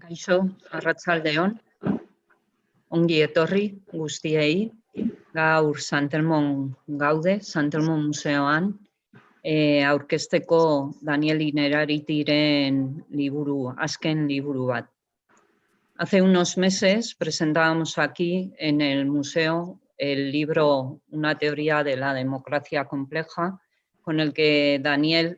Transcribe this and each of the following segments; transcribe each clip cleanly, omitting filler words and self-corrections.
Kaixo, arratsaldeon, ongi etorri guztiei, gaur Santelmon gaude, Santelmon museoan, aurkezteko Daniel Inneraritiren liburu, azken liburu bat. Hace unos meses presentábamos aquí en el museo el libro Una teoría de la democracia compleja, con el que Daniel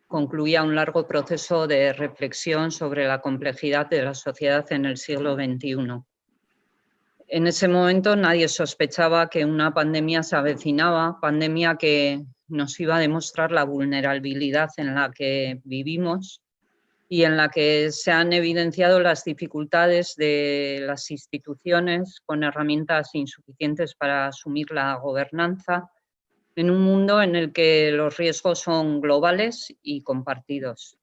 concluía un largo proceso de reflexión sobre la complejidad de la sociedad en el siglo XXI. En ese momento nadie sospechaba que una pandemia se avecinaba, pandemia que nos iba a demostrar la vulnerabilidad en la que vivimos y en la que se han evidenciado las dificultades de las instituciones con herramientas insuficientes para asumir la gobernanza, en un mundo en el que los riesgos son globales y compartidos.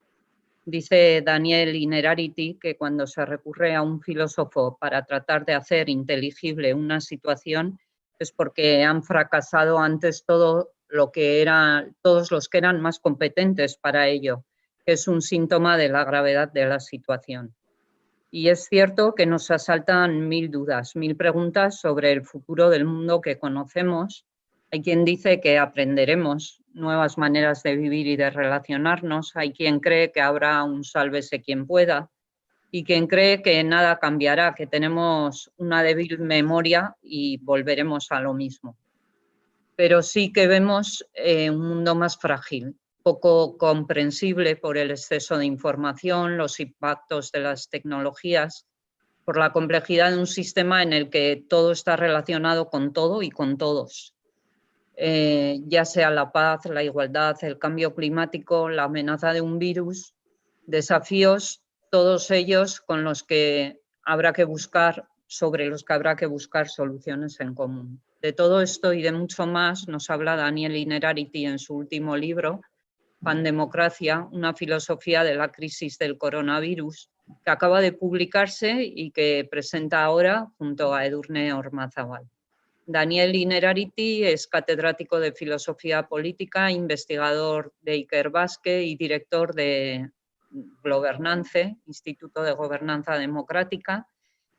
Dice Daniel Innerarity que cuando se recurre a un filósofo para tratar de hacer inteligible una situación es porque han fracasado antes todos los que eran más competentes para ello, que es un síntoma de la gravedad de la situación. Y es cierto que nos asaltan 1000 dudas, 1000 preguntas sobre el futuro del mundo que conocemos. Hay quien dice que aprenderemos nuevas maneras de vivir y de relacionarnos. Hay quien cree que habrá un sálvese quien pueda y quien cree que nada cambiará, que tenemos una débil memoria y volveremos a lo mismo. Pero sí que vemos un mundo más frágil, poco comprensible por el exceso de información, los impactos de las tecnologías, por la complejidad de un sistema en el que todo está relacionado con todo y con todos. Ya sea la paz, la igualdad, el cambio climático, la amenaza de un virus, desafíos, todos ellos con los que habrá que buscar, sobre los que habrá que buscar soluciones en común. De todo esto y de mucho más nos habla Daniel Innerarity en su último libro, Pandemocracia, una filosofía de la crisis del coronavirus, que acaba de publicarse y que presenta ahora junto a Edurne Ormazábal. Daniel Innerarity es catedrático de Filosofía Política, investigador de Ikerbasque y director de Gobernance, Instituto de Gobernanza Democrática,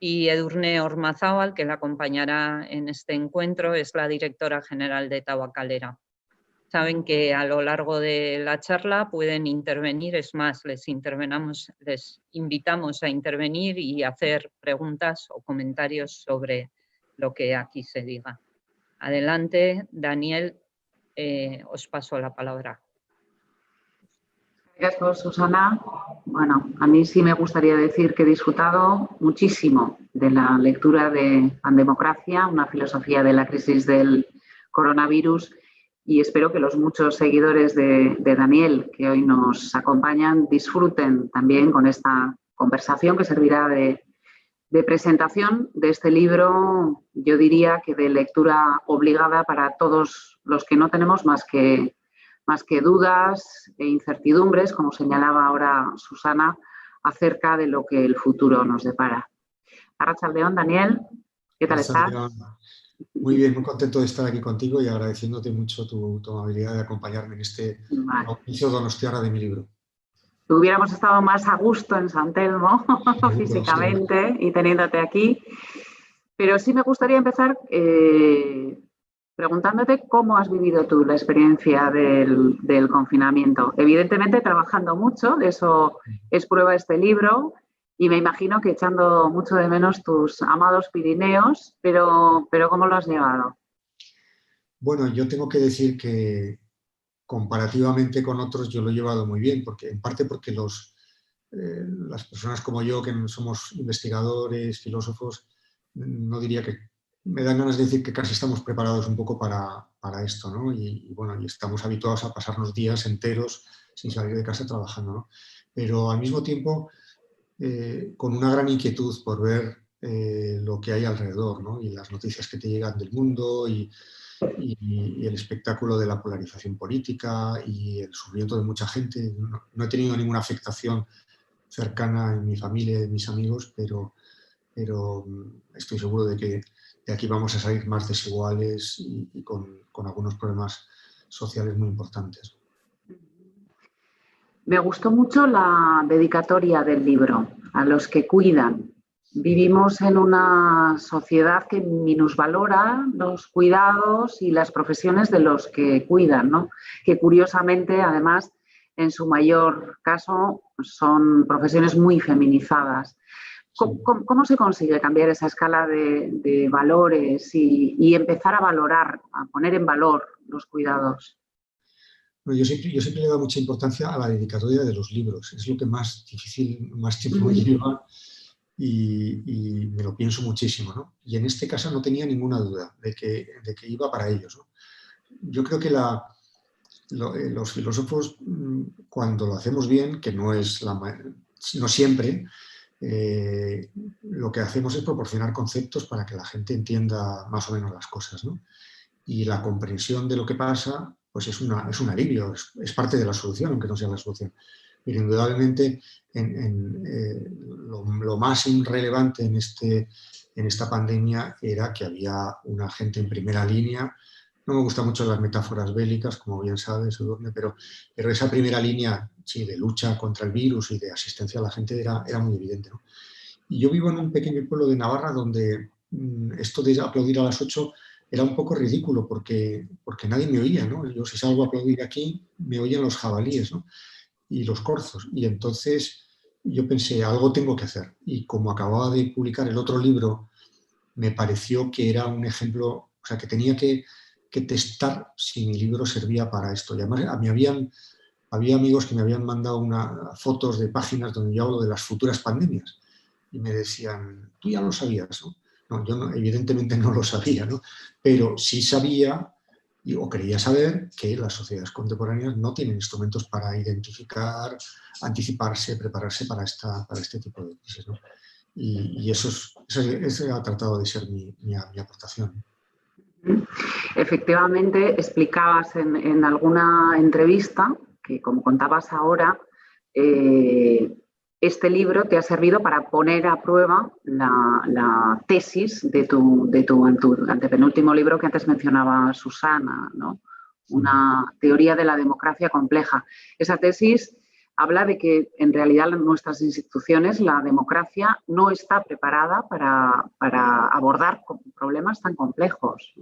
y Edurne Ormazábal, que la acompañará en este encuentro, es la directora general de Tabacalera. Saben que a lo largo de la charla pueden intervenir, es más, les invitamos a intervenir y hacer preguntas o comentarios sobre lo que aquí se diga. Adelante, Daniel, os paso la palabra. Gracias, Susana. Bueno, a mí sí me gustaría decir que he disfrutado muchísimo de la lectura de Pandemocracia, una filosofía de la crisis del coronavirus, y espero que los muchos seguidores de Daniel que hoy nos acompañan disfruten también con esta conversación que servirá de presentación de este libro, yo diría que de lectura obligada para todos los que no tenemos más que dudas e incertidumbres, como señalaba ahora Susana, acerca de lo que el futuro nos depara. Arratsaldeon, Daniel, ¿qué tal estás? Muy bien, muy contento de estar aquí contigo y agradeciéndote mucho tu amabilidad de acompañarme en este inicio donostiarra de mi libro. Hubiéramos estado más a gusto en San Telmo, físicamente, sí, y teniéndote aquí. Pero sí me gustaría empezar preguntándote cómo has vivido tú la experiencia del confinamiento. Evidentemente trabajando mucho, de eso es prueba este libro, y me imagino que echando mucho de menos tus amados Pirineos, pero ¿cómo lo has llevado? Bueno, yo tengo que decir que comparativamente con otros yo lo he llevado muy bien, en parte porque las personas como yo, que somos investigadores, filósofos, no diría que me dan ganas de decir que casi estamos preparados un poco para esto, ¿no? Y bueno, y estamos habituados a pasarnos días enteros sin salir de casa trabajando, ¿no? Pero al mismo tiempo con una gran inquietud por ver lo que hay alrededor, ¿no? Y las noticias que te llegan del mundo y el espectáculo de la polarización política y el sufrimiento de mucha gente. No he tenido ninguna afectación cercana en mi familia y en mis amigos, pero estoy seguro de que de aquí vamos a salir más desiguales y con algunos problemas sociales muy importantes. Me gustó mucho la dedicatoria del libro, a los que cuidan. Vivimos en una sociedad que minusvalora los cuidados y las profesiones de los que cuidan, ¿no? Que curiosamente, además, en su mayor caso, son profesiones muy feminizadas. ¿Cómo se consigue cambiar esa escala de valores y empezar a valorar, a poner en valor los cuidados? Bueno, yo siempre le he dado mucha importancia a la dedicatoria de los libros. Es lo que más difícil, más tiempo me lleva y me lo pienso muchísimo, ¿no? Y en este caso no tenía ninguna duda de que iba para ellos, ¿no? Yo creo que los filósofos, cuando lo hacemos bien, que no siempre, lo que hacemos es proporcionar conceptos para que la gente entienda más o menos las cosas, ¿no? Y la comprensión de lo que pasa, pues es un alivio, es parte de la solución, aunque no sea la solución. Pero indudablemente lo más relevante en esta pandemia era que había una gente en primera línea. No me gustan mucho las metáforas bélicas, como bien sabes, Edurne, pero esa primera línea, sí, de lucha contra el virus y de asistencia a la gente era muy evidente, ¿no? Y yo vivo en un pequeño pueblo de Navarra donde esto de aplaudir a las 8 era un poco ridículo porque nadie me oía, ¿no? Yo si salgo a aplaudir aquí, me oyen los jabalíes, ¿no? Y los corzos. Y entonces yo pensé, algo tengo que hacer. Y como acababa de publicar el otro libro, me pareció que era un ejemplo, o sea, que tenía que testar si mi libro servía para esto. Y además había amigos que me habían mandado fotos de páginas donde yo hablo de las futuras pandemias. Y me decían, tú ya lo sabías, ¿no? No, yo no, evidentemente no lo sabía, ¿no? Pero sí sabía o creía saber que las sociedades contemporáneas no tienen instrumentos para identificar, anticiparse, prepararse para este tipo de crisis, ¿no? Y ese ha tratado de ser mi aportación. Efectivamente, explicabas en alguna entrevista que, como contabas ahora, este libro te ha servido para poner a prueba la tesis de tu antepenúltimo libro que antes mencionaba Susana, ¿no? Una teoría de la democracia compleja. Esa tesis habla de que en realidad en nuestras instituciones la democracia no está preparada para abordar problemas tan complejos.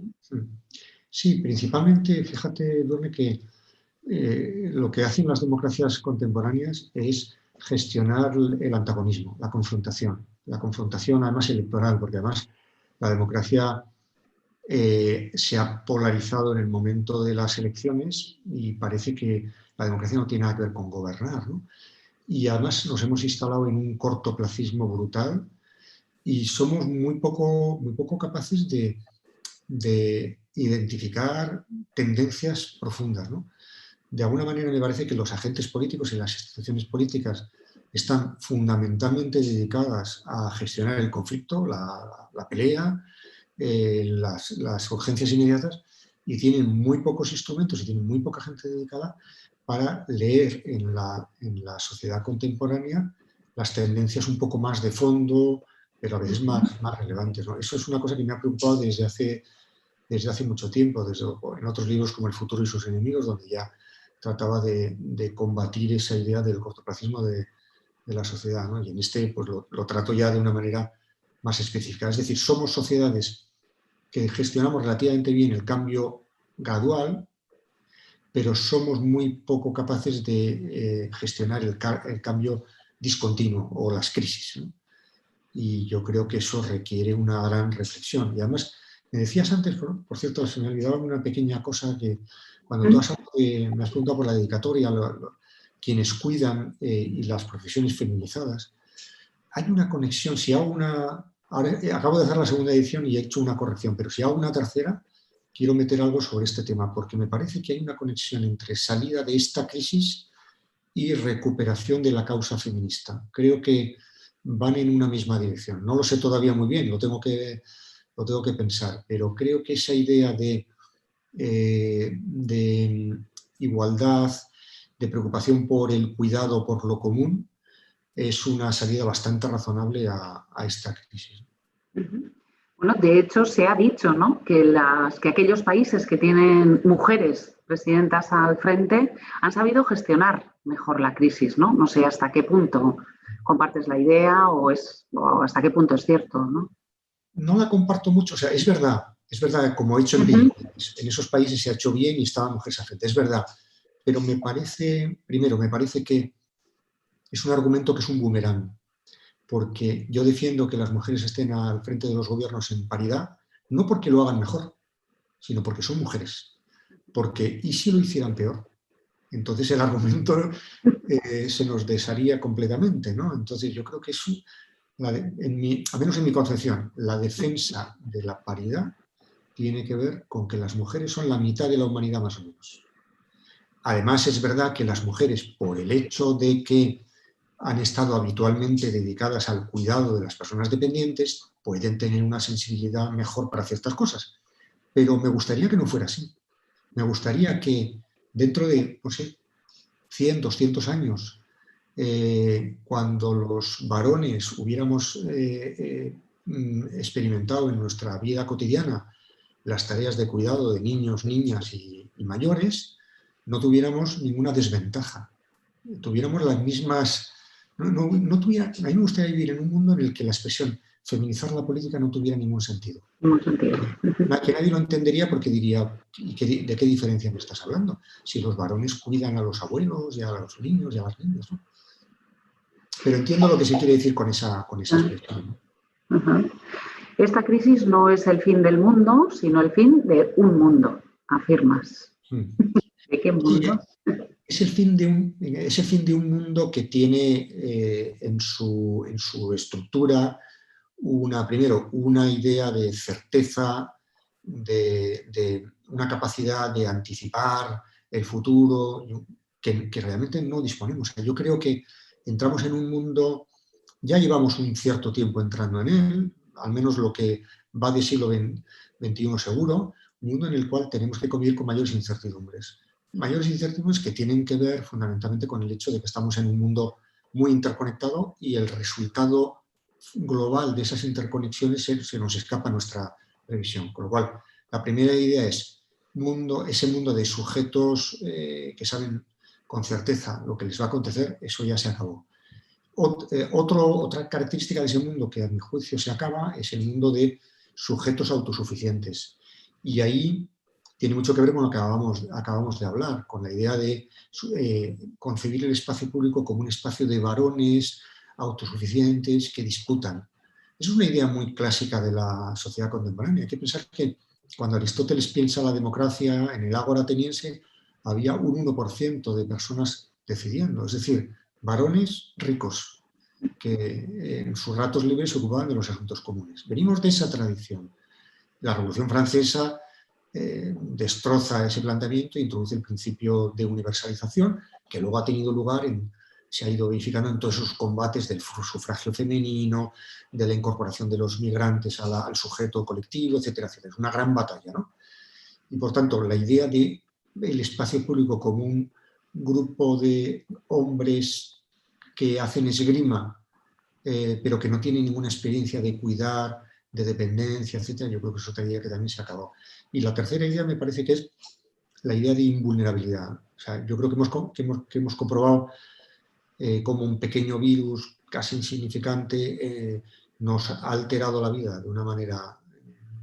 Sí, principalmente, fíjate, Dorne, que lo que hacen las democracias contemporáneas es gestionar el antagonismo, la confrontación además electoral, porque además la democracia se ha polarizado en el momento de las elecciones y parece que la democracia no tiene nada que ver con gobernar, ¿no? Y además nos hemos instalado en un cortoplacismo brutal y somos muy poco capaces de identificar tendencias profundas, ¿no? De alguna manera me parece que los agentes políticos y las instituciones políticas están fundamentalmente dedicadas a gestionar el conflicto, la pelea, las urgencias inmediatas, y tienen muy pocos instrumentos y tienen muy poca gente dedicada para leer en la sociedad contemporánea las tendencias un poco más de fondo, pero a veces más relevantes, ¿no? Eso es una cosa que me ha preocupado desde hace mucho tiempo, en otros libros como El futuro y sus enemigos, donde ya trataba de combatir esa idea del cortoplacismo de la sociedad, ¿no? Y en este pues lo trato ya de una manera más específica. Es decir, somos sociedades que gestionamos relativamente bien el cambio gradual, pero somos muy poco capaces de gestionar el cambio discontinuo o las crisis, ¿no? Y yo creo que eso requiere una gran reflexión. Y además, me decías antes, por cierto, se me olvidaba una pequeña cosa que cuando tú me has preguntado por la dedicatoria, quienes cuidan y las profesiones feminizadas, hay una conexión. Si hago ahora acabo de hacer la segunda edición y he hecho una corrección, pero si hago una tercera, quiero meter algo sobre este tema, porque me parece que hay una conexión entre salida de esta crisis y recuperación de la causa feminista. Creo que van en una misma dirección. No lo sé todavía muy bien, lo tengo que pensar, pero creo que esa idea de igualdad, de preocupación por el cuidado, por lo común, es una salida bastante razonable a esta crisis. Bueno, de hecho, se ha dicho, ¿no?, que aquellos países que tienen mujeres presidentas al frente han sabido gestionar mejor la crisis, ¿no? No sé hasta qué punto compartes la idea o hasta qué punto es cierto, ¿no? No la comparto mucho, o sea, es verdad, como he hecho en Bélgica, en esos países se ha hecho bien y estaban mujeres al frente, es verdad, pero me parece que es un argumento que es un boomerang, porque yo defiendo que las mujeres estén al frente de los gobiernos en paridad, no porque lo hagan mejor, sino porque son mujeres. Porque, ¿y si lo hicieran peor? Entonces el argumento se nos desharía completamente, ¿no? Entonces yo creo que al menos en mi concepción, la defensa de la paridad tiene que ver con que las mujeres son la mitad de la humanidad más o menos. Además es verdad que las mujeres, por el hecho de que han estado habitualmente dedicadas al cuidado de las personas dependientes, pueden tener una sensibilidad mejor para ciertas cosas. Pero me gustaría que no fuera así. Me gustaría que dentro de, no sé, 100, 200 años, cuando los varones hubiéramos experimentado en nuestra vida cotidiana las tareas de cuidado de niños, niñas y mayores, no tuviéramos ninguna desventaja. Tuviéramos las mismas... a mí me gustaría vivir en un mundo en el que la expresión feminizar la política no tuviera ningún sentido. Ningún sentido. Que nadie lo entendería porque diría, ¿de qué diferencia me estás hablando? Si los varones cuidan a los abuelos y a los niños y a las niñas, ¿no? Pero entiendo lo que se quiere decir con esa expresión, ¿no? Esta crisis no es el fin del mundo, sino el fin de un mundo, afirmas. ¿De qué mundo? Es el fin de un mundo que tiene en su estructura primero una idea de certeza, de una capacidad de anticipar el futuro que realmente no disponemos. Yo creo que entramos en un mundo, ya llevamos un cierto tiempo entrando en él, al menos lo que va de siglo XXI seguro, un mundo en el cual tenemos que convivir con mayores incertidumbres. Mayores incertidumbres que tienen que ver fundamentalmente con el hecho de que estamos en un mundo muy interconectado y el resultado global de esas interconexiones se nos escapa a nuestra previsión. Con lo cual, la primera idea es ese mundo de sujetos que saben con certeza lo que les va a acontecer, eso ya se acabó. Otra característica de ese mundo que a mi juicio se acaba es el mundo de sujetos autosuficientes. Y ahí tiene mucho que ver con lo que acabamos de hablar, con la idea de concebir el espacio público como un espacio de varones autosuficientes que disputan. Es una idea muy clásica de la sociedad contemporánea. Hay que pensar que cuando Aristóteles piensa la democracia en el ágora ateniense, había un 1% de personas decidiendo, es decir, varones ricos que en sus ratos libres se ocupaban de los asuntos comunes. Venimos de esa tradición. La Revolución Francesa destroza ese planteamiento e introduce el principio de universalización, que luego ha tenido lugar se ha ido verificando en todos esos combates del sufragio femenino, de la incorporación de los migrantes al sujeto colectivo, etcétera, etcétera. Es una gran batalla, ¿no? Y por tanto, la idea del espacio público como un grupo de hombres que hacen esgrima, pero que no tienen ninguna experiencia de cuidar, de dependencia, etcétera, yo creo que es otra idea que también se acabó. Y la tercera idea me parece que es la idea de invulnerabilidad. O sea, yo creo que hemos comprobado cómo un pequeño virus casi insignificante nos ha alterado la vida de una manera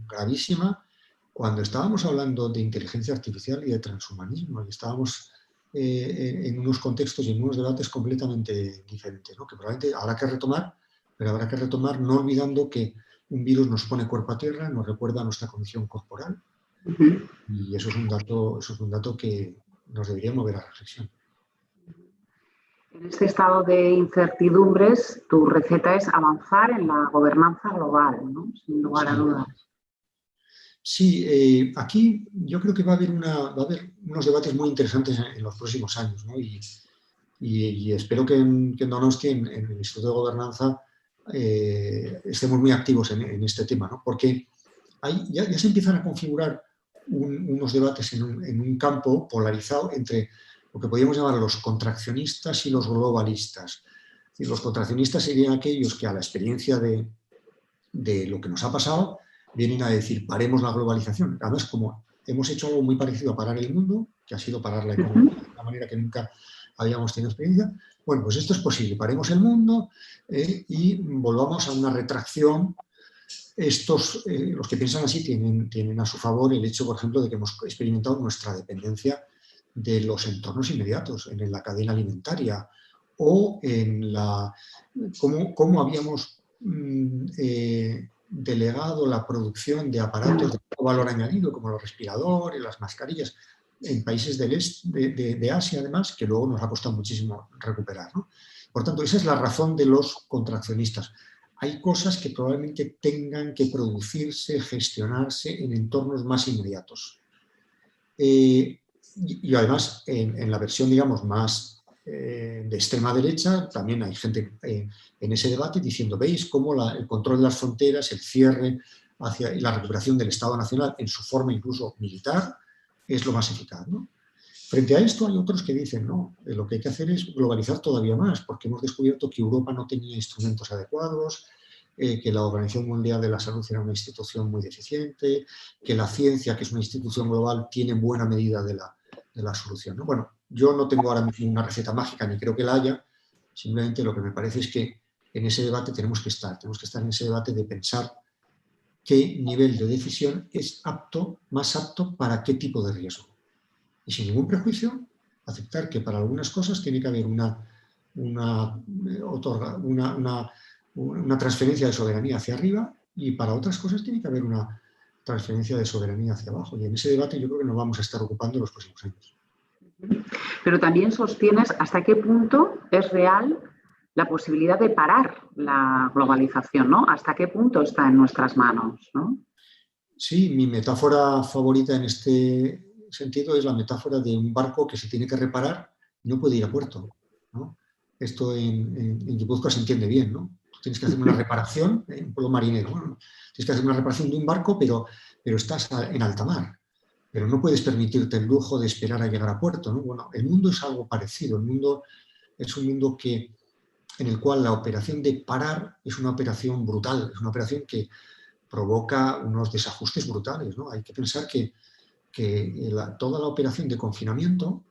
gravísima cuando estábamos hablando de inteligencia artificial y de transhumanismo y estábamos en unos contextos y en unos debates completamente diferentes, ¿no? Que probablemente habrá que retomar, pero habrá que retomar no olvidando que un virus nos pone cuerpo a tierra, nos recuerda nuestra condición corporal y eso es un dato que nos debería mover a reflexión. En este estado de incertidumbres, tu receta es avanzar en la gobernanza global, ¿no? Sin lugar a dudas. Sí, aquí yo creo que va a haber unos debates muy interesantes en los próximos años, ¿no? Y espero que en Donosti, en el Instituto de Gobernanza, estemos muy activos en este tema, ¿no? Porque ya se empiezan a configurar unos debates en un campo polarizado entre lo que podríamos llamar los contraccionistas y los globalistas. Es decir, los contraccionistas serían aquellos que a la experiencia de lo que nos ha pasado vienen a decir paremos la globalización. Además, como hemos hecho algo muy parecido a parar el mundo, que ha sido parar la economía de una manera que nunca habíamos tenido experiencia, bueno, pues esto es posible, paremos el mundo y volvamos a una retracción. Estos, los que piensan así tienen a su favor el hecho, por ejemplo, de que hemos experimentado nuestra dependencia de los entornos inmediatos, en la cadena alimentaria o en cómo habíamos delegado la producción de aparatos de alto valor añadido, como los respiradores, las mascarillas, en países de Asia, además, que luego nos ha costado muchísimo recuperar, ¿no? Por tanto, esa es la razón de los contraccionistas. Hay cosas que probablemente tengan que producirse, gestionarse en entornos más inmediatos. Y además, en la versión, digamos, más de extrema derecha, también hay gente en ese debate diciendo, ¿veis cómo el control de las fronteras, el cierre hacia la recuperación del Estado Nacional en su forma incluso militar es lo más eficaz, ¿no? Frente a esto hay otros que dicen, no, lo que hay que hacer es globalizar todavía más, porque hemos descubierto que Europa no tenía instrumentos adecuados, que la Organización Mundial de la Salud era una institución muy deficiente, que la ciencia, que es una institución global, tiene buena medida de la solución, ¿no? Bueno, yo no tengo ahora mismo una receta mágica, ni creo que la haya, simplemente lo que me parece es que en ese debate tenemos que estar en ese debate de pensar qué nivel de decisión es más apto para qué tipo de riesgo. Y sin ningún prejuicio, aceptar que para algunas cosas tiene que haber una transferencia de soberanía hacia arriba y para otras cosas tiene que haber una transferencia de soberanía hacia abajo. Y en ese debate yo creo que nos vamos a estar ocupando en los próximos años. Pero también sostienes hasta qué punto es real la posibilidad de parar la globalización, ¿no? ¿Hasta qué punto está en nuestras manos, ¿no? Sí, mi metáfora favorita en este sentido es la metáfora de un barco que se tiene que reparar y no puede ir a puerto, ¿no? Esto en Guipúzcoa se entiende bien, ¿no? Tienes que hacer una reparación, en un pueblo marinero, ¿no? Tienes que hacer una reparación de un barco, pero estás en alta mar. Pero no puedes permitirte el lujo de esperar a llegar a puerto, ¿no? Bueno, el mundo es algo parecido. El mundo es un mundo en el cual la operación de parar es una operación brutal, es una operación que provoca unos desajustes brutales, ¿no? Hay que pensar que toda la operación de confinamiento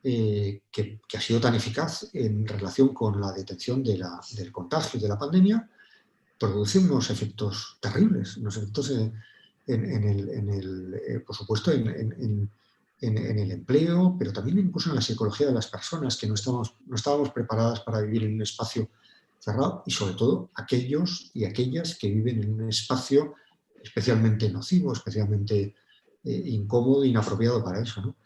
que ha sido tan eficaz en relación con la detención del contagio de la pandemia, produce unos efectos terribles, unos efectos por supuesto, en el empleo, pero también incluso en la psicología de las personas, que no estábamos preparadas para vivir en un espacio cerrado, y sobre todo aquellos y aquellas que viven en un espacio especialmente nocivo, especialmente incómodo e inapropiado para eso, ¿no?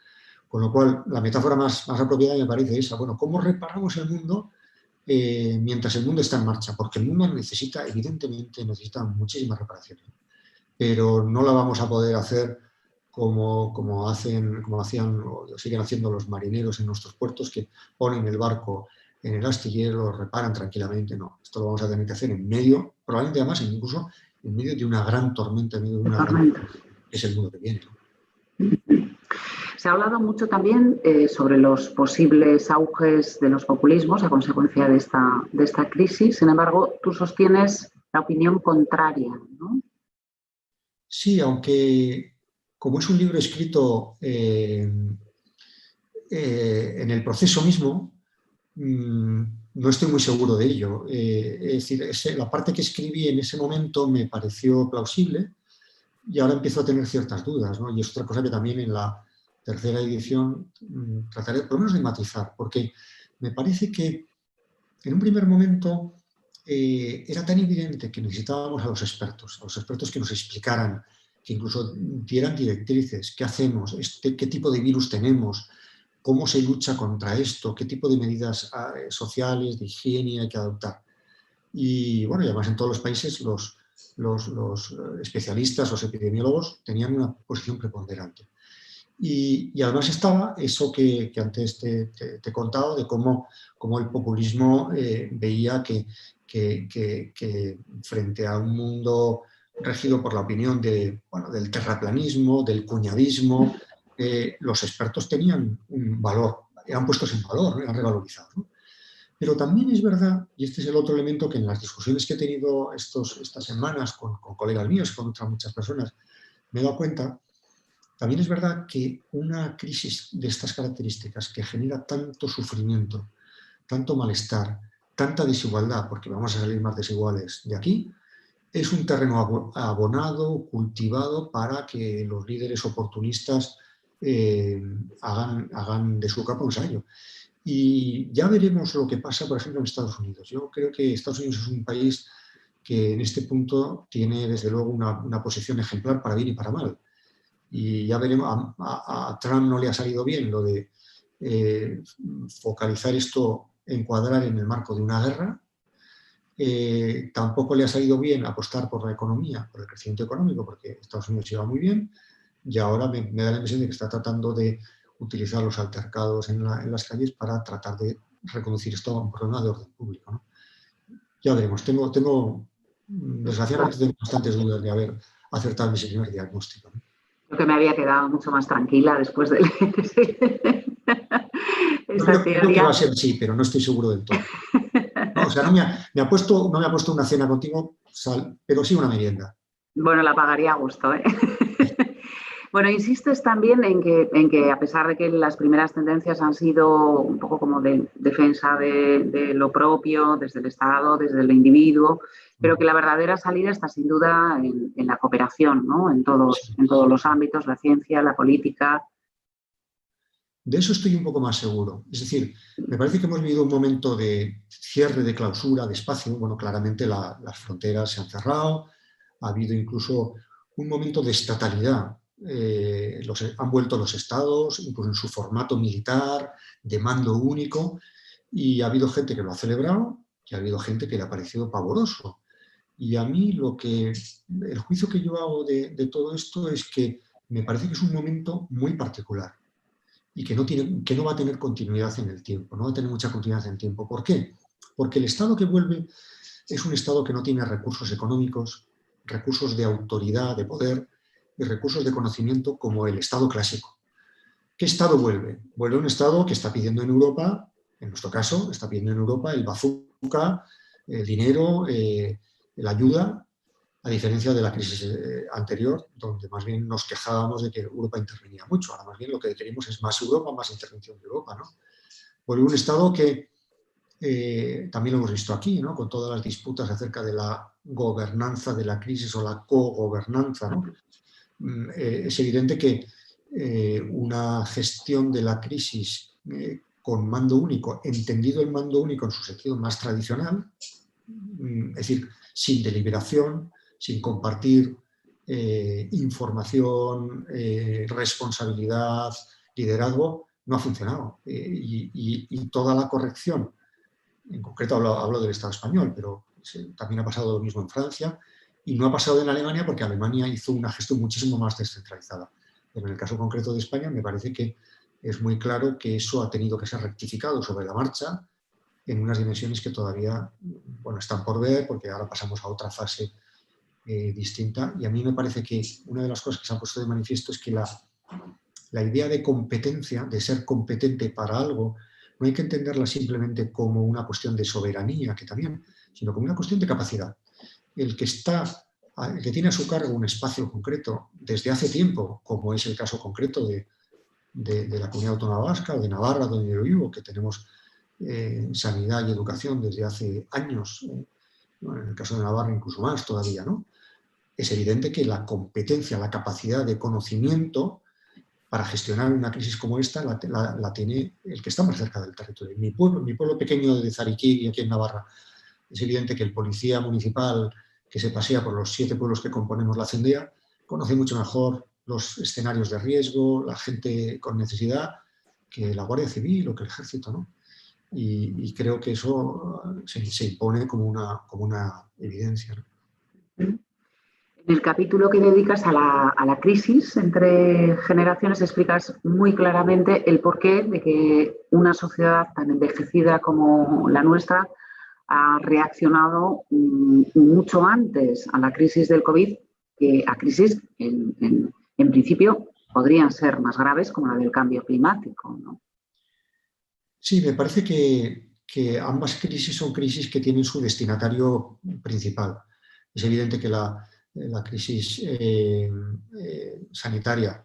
Con lo cual, la metáfora más apropiada me parece esa. Bueno, ¿cómo reparamos el mundo mientras el mundo está en marcha? Porque el mundo evidentemente necesita muchísimas reparaciones, pero no la vamos a poder hacer como hacían o siguen haciendo los marineros en nuestros puertos, que ponen el barco en el astillero, lo reparan tranquilamente. No, esto lo vamos a tener que hacer probablemente además incluso en medio de una gran tormenta, en medio de una gran tormenta, que es el mundo que viene, ¿no? Se ha hablado mucho también sobre los posibles auges de los populismos a consecuencia de esta crisis. Sin embargo, tú sostienes la opinión contraria, ¿no? Sí, aunque como es un libro escrito en el proceso mismo, no estoy muy seguro de ello. Es decir, la parte que escribí en ese momento me pareció plausible y ahora empiezo a tener ciertas dudas, ¿no? Y es otra cosa que también en la tercera edición trataré por lo menos de matizar, porque me parece que en un primer momento era tan evidente que necesitábamos a los expertos que nos explicaran, que incluso dieran directrices, qué hacemos, qué tipo de virus tenemos, cómo se lucha contra esto, qué tipo de medidas sociales, de higiene hay que adoptar. Y bueno, y además en todos los países los especialistas, los epidemiólogos, tenían una posición preponderante. Y además estaba eso que antes te he contado, de cómo el populismo veía que frente a un mundo regido por la opinión del terraplanismo, del cuñadismo, los expertos tenían un valor, eran puestos en valor, ¿no? Eran revalorizados, ¿no? Pero también es verdad, y este es el otro elemento que en las discusiones que he tenido estas semanas con colegas míos y con otras muchas personas me he dado cuenta, también es verdad que una crisis de estas características que genera tanto sufrimiento, tanto malestar, tanta desigualdad, porque vamos a salir más desiguales de aquí, es un terreno abonado, cultivado para que los líderes oportunistas hagan de su capa un ensayo. Y ya veremos lo que pasa, por ejemplo, en Estados Unidos. Yo creo que Estados Unidos es un país que en este punto tiene, desde luego, una posición ejemplar para bien y para mal. Y ya veremos, a Trump no le ha salido bien lo de focalizar esto, encuadrar en el marco de una guerra. Tampoco le ha salido bien apostar por la economía, por el crecimiento económico, porque Estados Unidos lleva muy bien, y ahora me da la impresión de que está tratando de utilizar los altercados en las calles para tratar de reconducir esto a un problema de orden público, ¿no? Ya veremos. Desgraciadamente tengo bastantes dudas de haber acertado mi primer diagnóstico, ¿no? Creo que me había quedado mucho más tranquila después de leer esa Creo que va teoría. a ser sí, pero no estoy seguro del todo. No, o sea, no me ha puesto una cena contigo, pero sí una merienda. Bueno, la pagaría a gusto, ¿eh? Bueno, insistes también en que a pesar de que las primeras tendencias han sido un poco como de defensa de lo propio, desde el Estado, desde el individuo, pero que la verdadera salida está sin duda en la cooperación, ¿no? En todos los ámbitos, la ciencia, la política. De eso estoy un poco más seguro. Es decir, me parece que hemos vivido un momento de cierre, de clausura, de espacio. Bueno, claramente las fronteras se han cerrado, ha habido incluso un momento de estatalidad. Han vuelto los estados, incluso en su formato militar, de mando único, y ha habido gente que lo ha celebrado y ha habido gente que le ha parecido pavoroso. Y a mí el juicio que yo hago de todo esto es que me parece que es un momento muy particular y que no va a tener continuidad en el tiempo, no va a tener mucha continuidad en el tiempo. ¿Por qué? Porque el Estado que vuelve es un Estado que no tiene recursos económicos, recursos de autoridad, de poder y recursos de conocimiento como el Estado clásico. ¿Qué Estado vuelve? Vuelve un Estado que está pidiendo en Europa, en nuestro caso, está pidiendo en Europa el bazooka, el dinero, la ayuda, a diferencia de la crisis anterior, donde más bien nos quejábamos de que Europa intervenía mucho. Ahora más bien lo que queremos es más Europa, más intervención de Europa, ¿no? Por un Estado que también lo hemos visto aquí, ¿no? Con todas las disputas acerca de la gobernanza de la crisis o la cogobernanza, ¿no? Es evidente que una gestión de la crisis con mando único, entendido el mando único en su sentido más tradicional, es decir, sin deliberación, sin compartir información, responsabilidad, liderazgo, no ha funcionado. Y toda la corrección, en concreto hablo del Estado español, pero también ha pasado lo mismo en Francia, y no ha pasado en Alemania porque Alemania hizo una gestión muchísimo más descentralizada. Pero en el caso concreto de España me parece que es muy claro que eso ha tenido que ser rectificado sobre la marcha en unas dimensiones que todavía, bueno, están por ver, porque ahora pasamos a otra fase distinta. Y a mí me parece que una de las cosas que se ha puesto de manifiesto es que la idea de competencia, de ser competente para algo, no hay que entenderla simplemente como una cuestión de soberanía, que también, sino como una cuestión de capacidad. El que tiene a su cargo un espacio concreto desde hace tiempo, como es el caso concreto de la Comunidad Autónoma Vasca o de Navarra, donde yo vivo, que tenemos sanidad y educación desde hace años, bueno, en el caso de Navarra incluso más todavía, ¿no? Es evidente que la competencia, la capacidad de conocimiento para gestionar una crisis como esta la tiene el que está más cerca del territorio. Mi pueblo pequeño de Zariquí, aquí en Navarra, es evidente que el policía municipal que se pasea por los 7 pueblos que componemos la Cendea conoce mucho mejor los escenarios de riesgo, la gente con necesidad, que la Guardia Civil o que el Ejército, ¿no? Y creo que eso se impone como una evidencia, ¿no? En el capítulo que dedicas a la crisis entre generaciones explicas muy claramente el porqué de que una sociedad tan envejecida como la nuestra ha reaccionado mucho antes a la crisis del COVID que a crisis en principio podrían ser más graves como la del cambio climático, ¿no? Sí, me parece que que ambas crisis son crisis que tienen su destinatario principal. Es evidente que la crisis sanitaria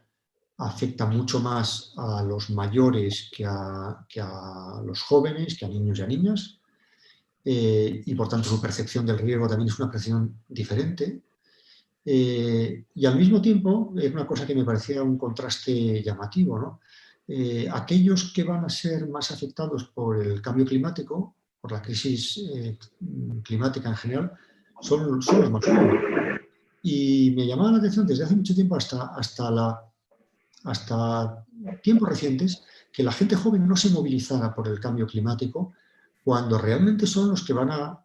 afecta mucho más a los mayores que a los jóvenes, que a niños y a niñas, y por tanto su percepción del riesgo también es una percepción diferente. Y al mismo tiempo, es una cosa que me parecía un contraste llamativo, ¿no? Aquellos que van a ser más afectados por el cambio climático, por la crisis climática en general, son los más jóvenes. Y me llamaba la atención desde hace mucho tiempo hasta tiempos recientes que la gente joven no se movilizara por el cambio climático cuando realmente son los que van a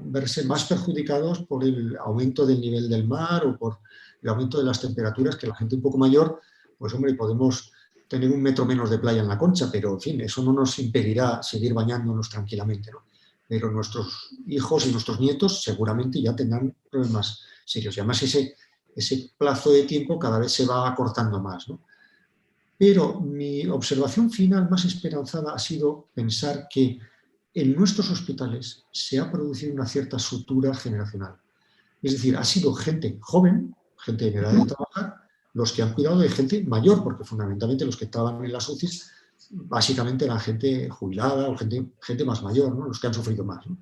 verse más perjudicados por el aumento del nivel del mar o por el aumento de las temperaturas, que la gente un poco mayor, pues hombre, podemos tener 1 metro menos de playa en la Concha, pero en fin, eso no nos impedirá seguir bañándonos tranquilamente, ¿no? Pero nuestros hijos y nuestros nietos seguramente ya tendrán problemas serios. Y además ese plazo de tiempo cada vez se va acortando más, ¿no? Pero mi observación final más esperanzada ha sido pensar que en nuestros hospitales se ha producido una cierta sutura generacional. Es decir, ha sido gente joven, gente en edad de trabajar, los que han cuidado de gente mayor, porque fundamentalmente los que estaban en las UCIs básicamente eran gente jubilada o gente más mayor, ¿no? Los que han sufrido más, ¿no?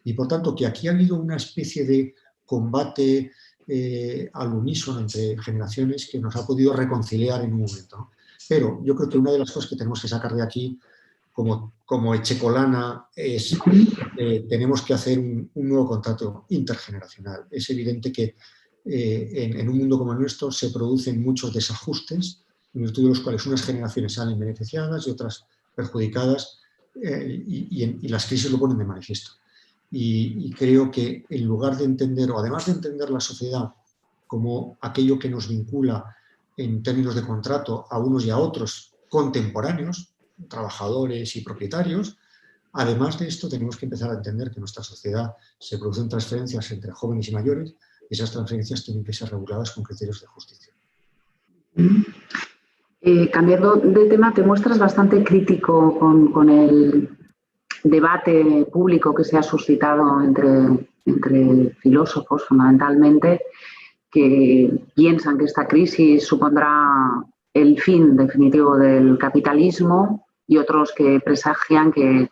Y por tanto que aquí ha habido una especie de combate al unísono entre generaciones que nos ha podido reconciliar en un momento, ¿no? Pero yo creo que una de las cosas que tenemos que sacar de aquí como echecolana es tenemos que hacer un nuevo contrato intergeneracional. Es evidente que en un mundo como el nuestro se producen muchos desajustes, en virtud de los cuales unas generaciones salen beneficiadas y otras perjudicadas, y las crisis lo ponen de manifiesto. Y creo que en lugar de entender, o además de entender la sociedad como aquello que nos vincula en términos de contrato a unos y a otros contemporáneos, trabajadores y propietarios, además de esto tenemos que empezar a entender que en nuestra sociedad se producen transferencias entre jóvenes y mayores, y esas transferencias tienen que ser reguladas con criterios de justicia. Cambiando de tema, te muestras bastante crítico con el debate público que se ha suscitado entre filósofos, fundamentalmente, que piensan que esta crisis supondrá el fin definitivo del capitalismo, y otros que presagian que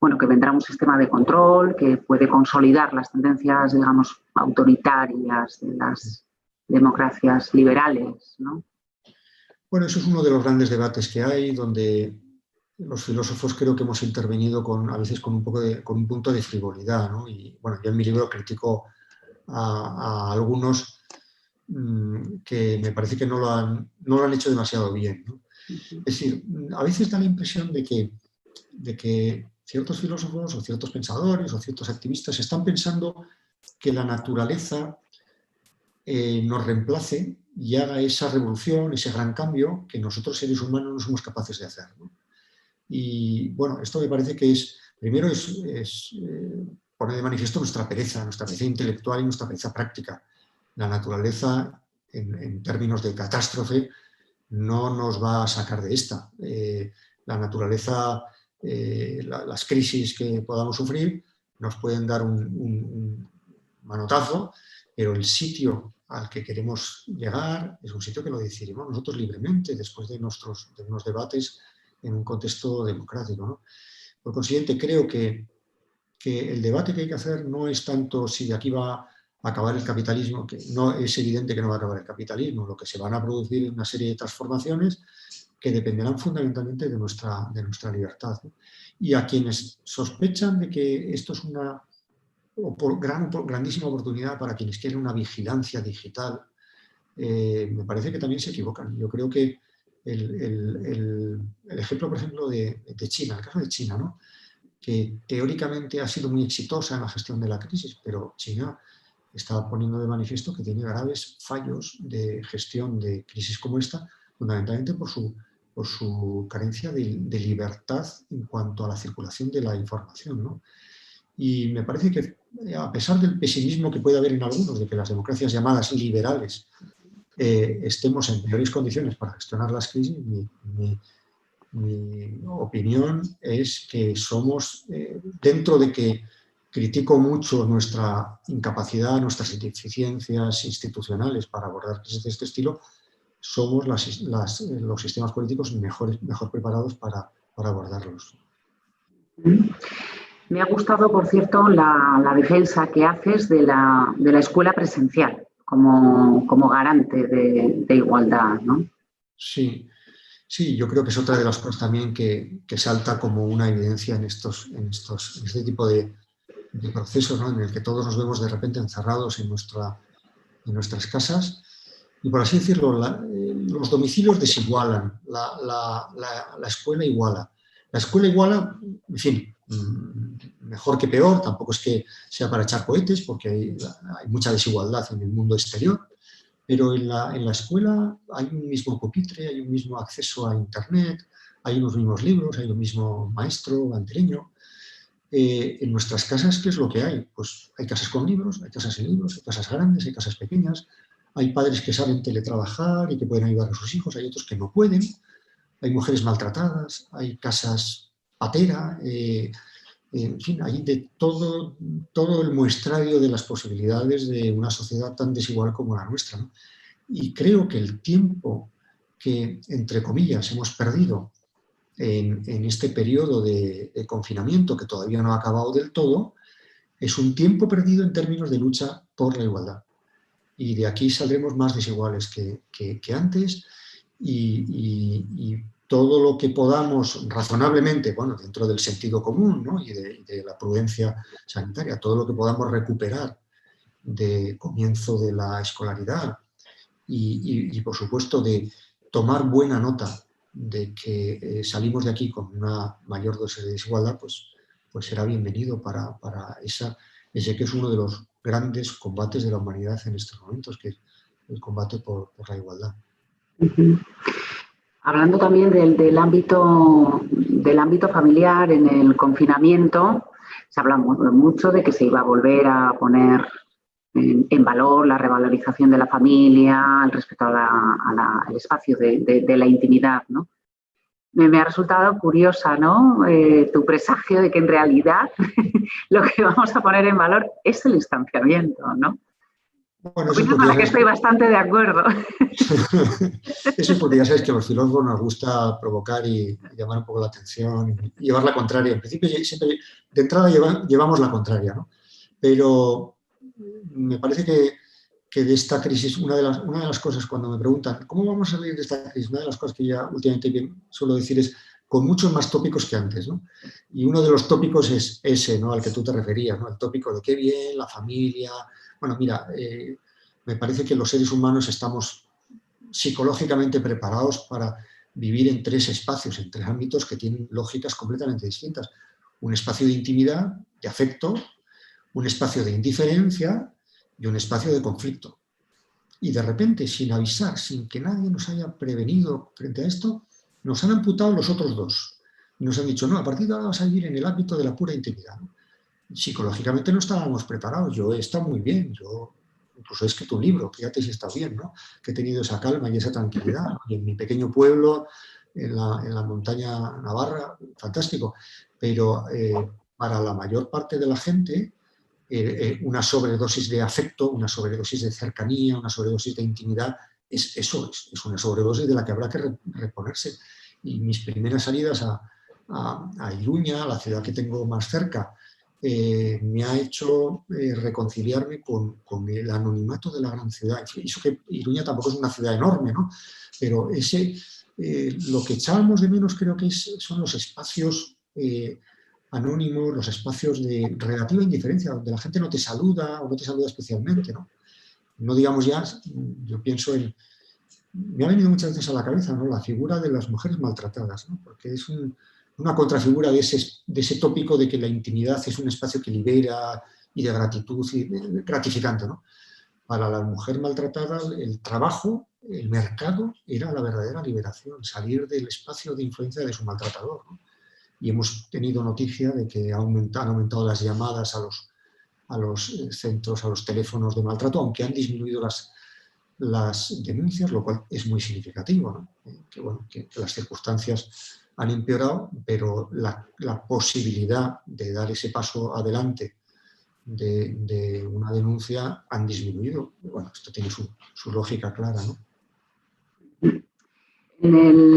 vendrá un sistema de control que puede consolidar las tendencias, digamos, autoritarias de las democracias liberales, ¿no? Bueno, eso es uno de los grandes debates que hay, donde los filósofos creo que hemos intervenido a veces con un punto de frivolidad, ¿no? Y bueno, yo en mi libro critico a algunos que me parece que no lo han hecho demasiado bien, ¿no? Es decir, a veces da la impresión de que ciertos filósofos o ciertos pensadores o ciertos activistas están pensando que la naturaleza nos reemplace y haga esa revolución, ese gran cambio que nosotros seres humanos no somos capaces de hacer, ¿no? Y bueno, esto me parece que primero es poner de manifiesto nuestra pereza intelectual y nuestra pereza práctica. La naturaleza, en términos de catástrofe, no nos va a sacar de esta. La naturaleza, las crisis que podamos sufrir nos pueden dar un manotazo, pero el sitio al que queremos llegar es un sitio que lo decidiremos nosotros libremente después de unos debates en un contexto democrático, ¿no? Por consiguiente, creo que el debate que hay que hacer no es tanto si de aquí va a acabar el capitalismo, que no es evidente que no va a acabar el capitalismo, lo que se van a producir es una serie de transformaciones que dependerán fundamentalmente de nuestra libertad, ¿no? Y a quienes sospechan de que esto es una grandísima oportunidad para quienes quieren una vigilancia digital, me parece que también se equivocan. Yo creo que el ejemplo, por ejemplo, de China, el caso de China, ¿no? Que teóricamente ha sido muy exitosa en la gestión de la crisis, pero China está poniendo de manifiesto que tiene graves fallos de gestión de crisis como esta, fundamentalmente por su carencia de libertad en cuanto a la circulación de la información, ¿no? Y me parece que, a pesar del pesimismo que puede haber en algunos de que las democracias llamadas liberales estemos en peores condiciones para gestionar las crisis, mi opinión es que somos, dentro de que critico mucho nuestra incapacidad, nuestras ineficiencias institucionales para abordar crisis de este estilo, somos los sistemas políticos mejor preparados para abordarlos. Me ha gustado, por cierto, la defensa que haces de la escuela presencial como garante de igualdad, ¿no? Sí, yo creo que es otra de las cosas también que salta como una evidencia en este tipo de procesos, ¿no? En el que todos nos vemos de repente encerrados en nuestras casas y, por así decirlo, los domicilios desigualan, la escuela iguala. La escuela iguala, en fin, mejor que peor, tampoco es que sea para echar cohetes, porque hay mucha desigualdad en el mundo exterior, pero en la escuela hay un mismo pupitre, hay un mismo acceso a Internet, hay unos mismos libros, hay un mismo maestro bandereño. En nuestras casas, ¿qué es lo que hay? Pues hay casas con libros, hay casas sin libros, hay casas grandes, hay casas pequeñas, hay padres que saben teletrabajar y que pueden ayudar a sus hijos, hay otros que no pueden, hay mujeres maltratadas, hay casas patera, en fin, hay de todo el muestrario de las posibilidades de una sociedad tan desigual como la nuestra, ¿no? Y creo que el tiempo que, entre comillas, hemos perdido en este periodo de confinamiento, que todavía no ha acabado del todo, es un tiempo perdido en términos de lucha por la igualdad. Y de aquí saldremos más desiguales que antes y todo lo que podamos razonablemente, bueno, dentro del sentido común, ¿no? y de la prudencia sanitaria, todo lo que podamos recuperar de comienzo de la escolaridad y por supuesto, de tomar buena nota de que salimos de aquí con una mayor dosis de desigualdad, pues será bienvenido para ese que es uno de los grandes combates de la humanidad en estos momentos, que es el combate por la igualdad. Hablando también del ámbito familiar, en el confinamiento se habla mucho de que se iba a volver a poner en valor la revalorización de la familia, el respeto al espacio de la intimidad, ¿no? Me ha resultado curiosa, ¿no? Tu presagio de que en realidad lo que vamos a poner en valor es el distanciamiento, ¿no? Bueno, eso con la que estoy bastante de acuerdo. Eso porque ya sabéis que a los filósofos nos gusta provocar y llamar un poco la atención y llevar la contraria. En principio, siempre de entrada llevamos la contraria, ¿no? Pero me parece que de esta crisis, una de las cosas cuando me preguntan ¿cómo vamos a salir de esta crisis? Una de las cosas que ya últimamente suelo decir es con muchos más tópicos que antes, ¿no? Y uno de los tópicos es ese, ¿no? Al que tú te referías, ¿no? El tópico de qué bien, la familia. Bueno, mira, me parece que los seres humanos estamos psicológicamente preparados para vivir en tres espacios, en tres ámbitos que tienen lógicas completamente distintas. Un espacio de intimidad, de afecto, un espacio de indiferencia y un espacio de conflicto. Y de repente, sin avisar, sin que nadie nos haya prevenido frente a esto, nos han amputado los otros dos. Y nos han dicho, no, a partir de ahora vas a vivir en el ámbito de la pura intimidad, ¿no? Psicológicamente no estábamos preparados. Yo he estado muy bien, yo incluso he escrito un libro, fíjate si está bien, ¿no? Que he tenido esa calma y esa tranquilidad, ¿no? Y en mi pequeño pueblo, en la montaña navarra, fantástico. Pero para la mayor parte de la gente, una sobredosis de afecto, una sobredosis de cercanía, una sobredosis de intimidad, es una sobredosis de la que habrá que reponerse. Y mis primeras salidas a Iruña, la ciudad que tengo más cerca, me ha hecho reconciliarme con el anonimato de la gran ciudad. Eso que Iruña tampoco es una ciudad enorme, ¿no? Pero lo que echábamos de menos creo que son los espacios anónimos, los espacios de relativa indiferencia, donde la gente no te saluda o no te saluda especialmente, ¿no? No digamos ya, yo pienso me ha venido muchas veces a la cabeza, ¿no? La figura de las mujeres maltratadas, ¿no? Porque es una contrafigura de ese tópico de que la intimidad es un espacio que libera y de gratitud y gratificante, ¿no? Para la mujer maltratada, el trabajo, el mercado, era la verdadera liberación, salir del espacio de influencia de su maltratador, ¿no? Y hemos tenido noticia de que han aumentado las llamadas a los centros, a los teléfonos de maltrato, aunque han disminuido las denuncias, lo cual es muy significativo, ¿no? Que las circunstancias han empeorado, pero la posibilidad de dar ese paso adelante de una denuncia han disminuido. Bueno, esto tiene su lógica clara, ¿no?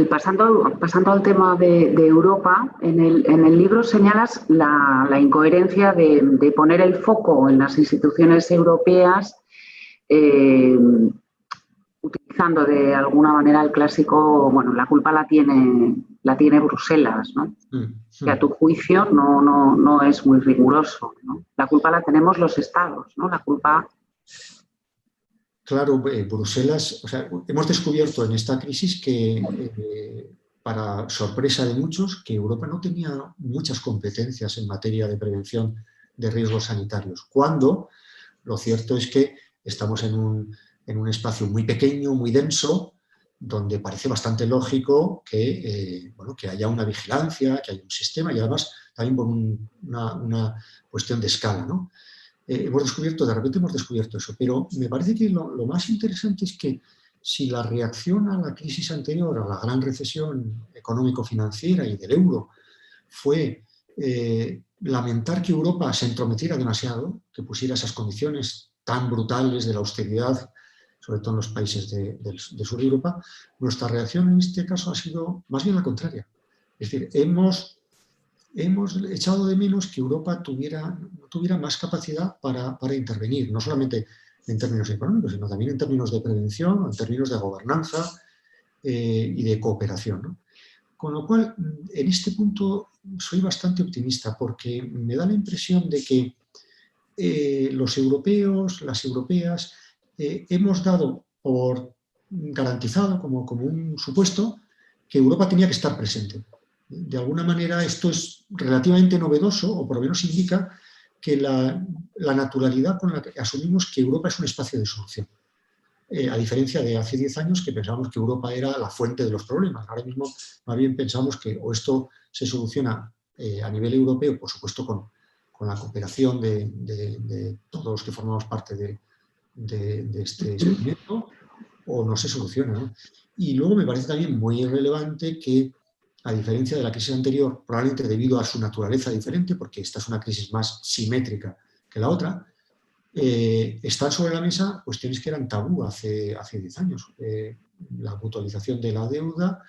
Pasando al tema de Europa, en el libro señalas la incoherencia de poner el foco en las instituciones europeas, utilizando de alguna manera el clásico, bueno, la culpa la tiene Bruselas, ¿no? Que a tu juicio no es muy riguroso, ¿no? La culpa la tenemos los estados, ¿no? La culpa... Claro, Bruselas, o sea, hemos descubierto en esta crisis que, para sorpresa de muchos, que Europa no tenía muchas competencias en materia de prevención de riesgos sanitarios, cuando lo cierto es que estamos en un espacio muy pequeño, muy denso, donde parece bastante lógico que, bueno, que haya una vigilancia, que haya un sistema y además también por una cuestión de escala, ¿no? De repente hemos descubierto eso, pero me parece que lo más interesante es que si la reacción a la crisis anterior, a la gran recesión económico-financiera y del euro, fue lamentar que Europa se entrometiera demasiado, que pusiera esas condiciones tan brutales de la austeridad, sobre todo en los países del sur de Europa, nuestra reacción en este caso ha sido más bien la contraria. Es decir, hemos echado de menos que Europa tuviera más capacidad para intervenir, no solamente en términos económicos, sino también en términos de prevención, en términos de gobernanza y de cooperación, ¿no? Con lo cual, en este punto soy bastante optimista porque me da la impresión de que los europeos, las europeas, hemos dado por garantizado como un supuesto que Europa tenía que estar presente. De alguna manera esto es relativamente novedoso, o por lo menos indica que la naturalidad con la que asumimos que Europa es un espacio de solución. A diferencia de hace 10 años que pensábamos que Europa era la fuente de los problemas. Ahora mismo más bien pensamos que o esto se soluciona a nivel europeo, por supuesto con la cooperación de todos los que formamos parte de este experimento, o no se soluciona, ¿no? Y luego me parece también muy relevante que, a diferencia de la crisis anterior, probablemente debido a su naturaleza diferente, porque esta es una crisis más simétrica que la otra, están sobre la mesa cuestiones que eran tabú hace 10 años. La mutualización de la deuda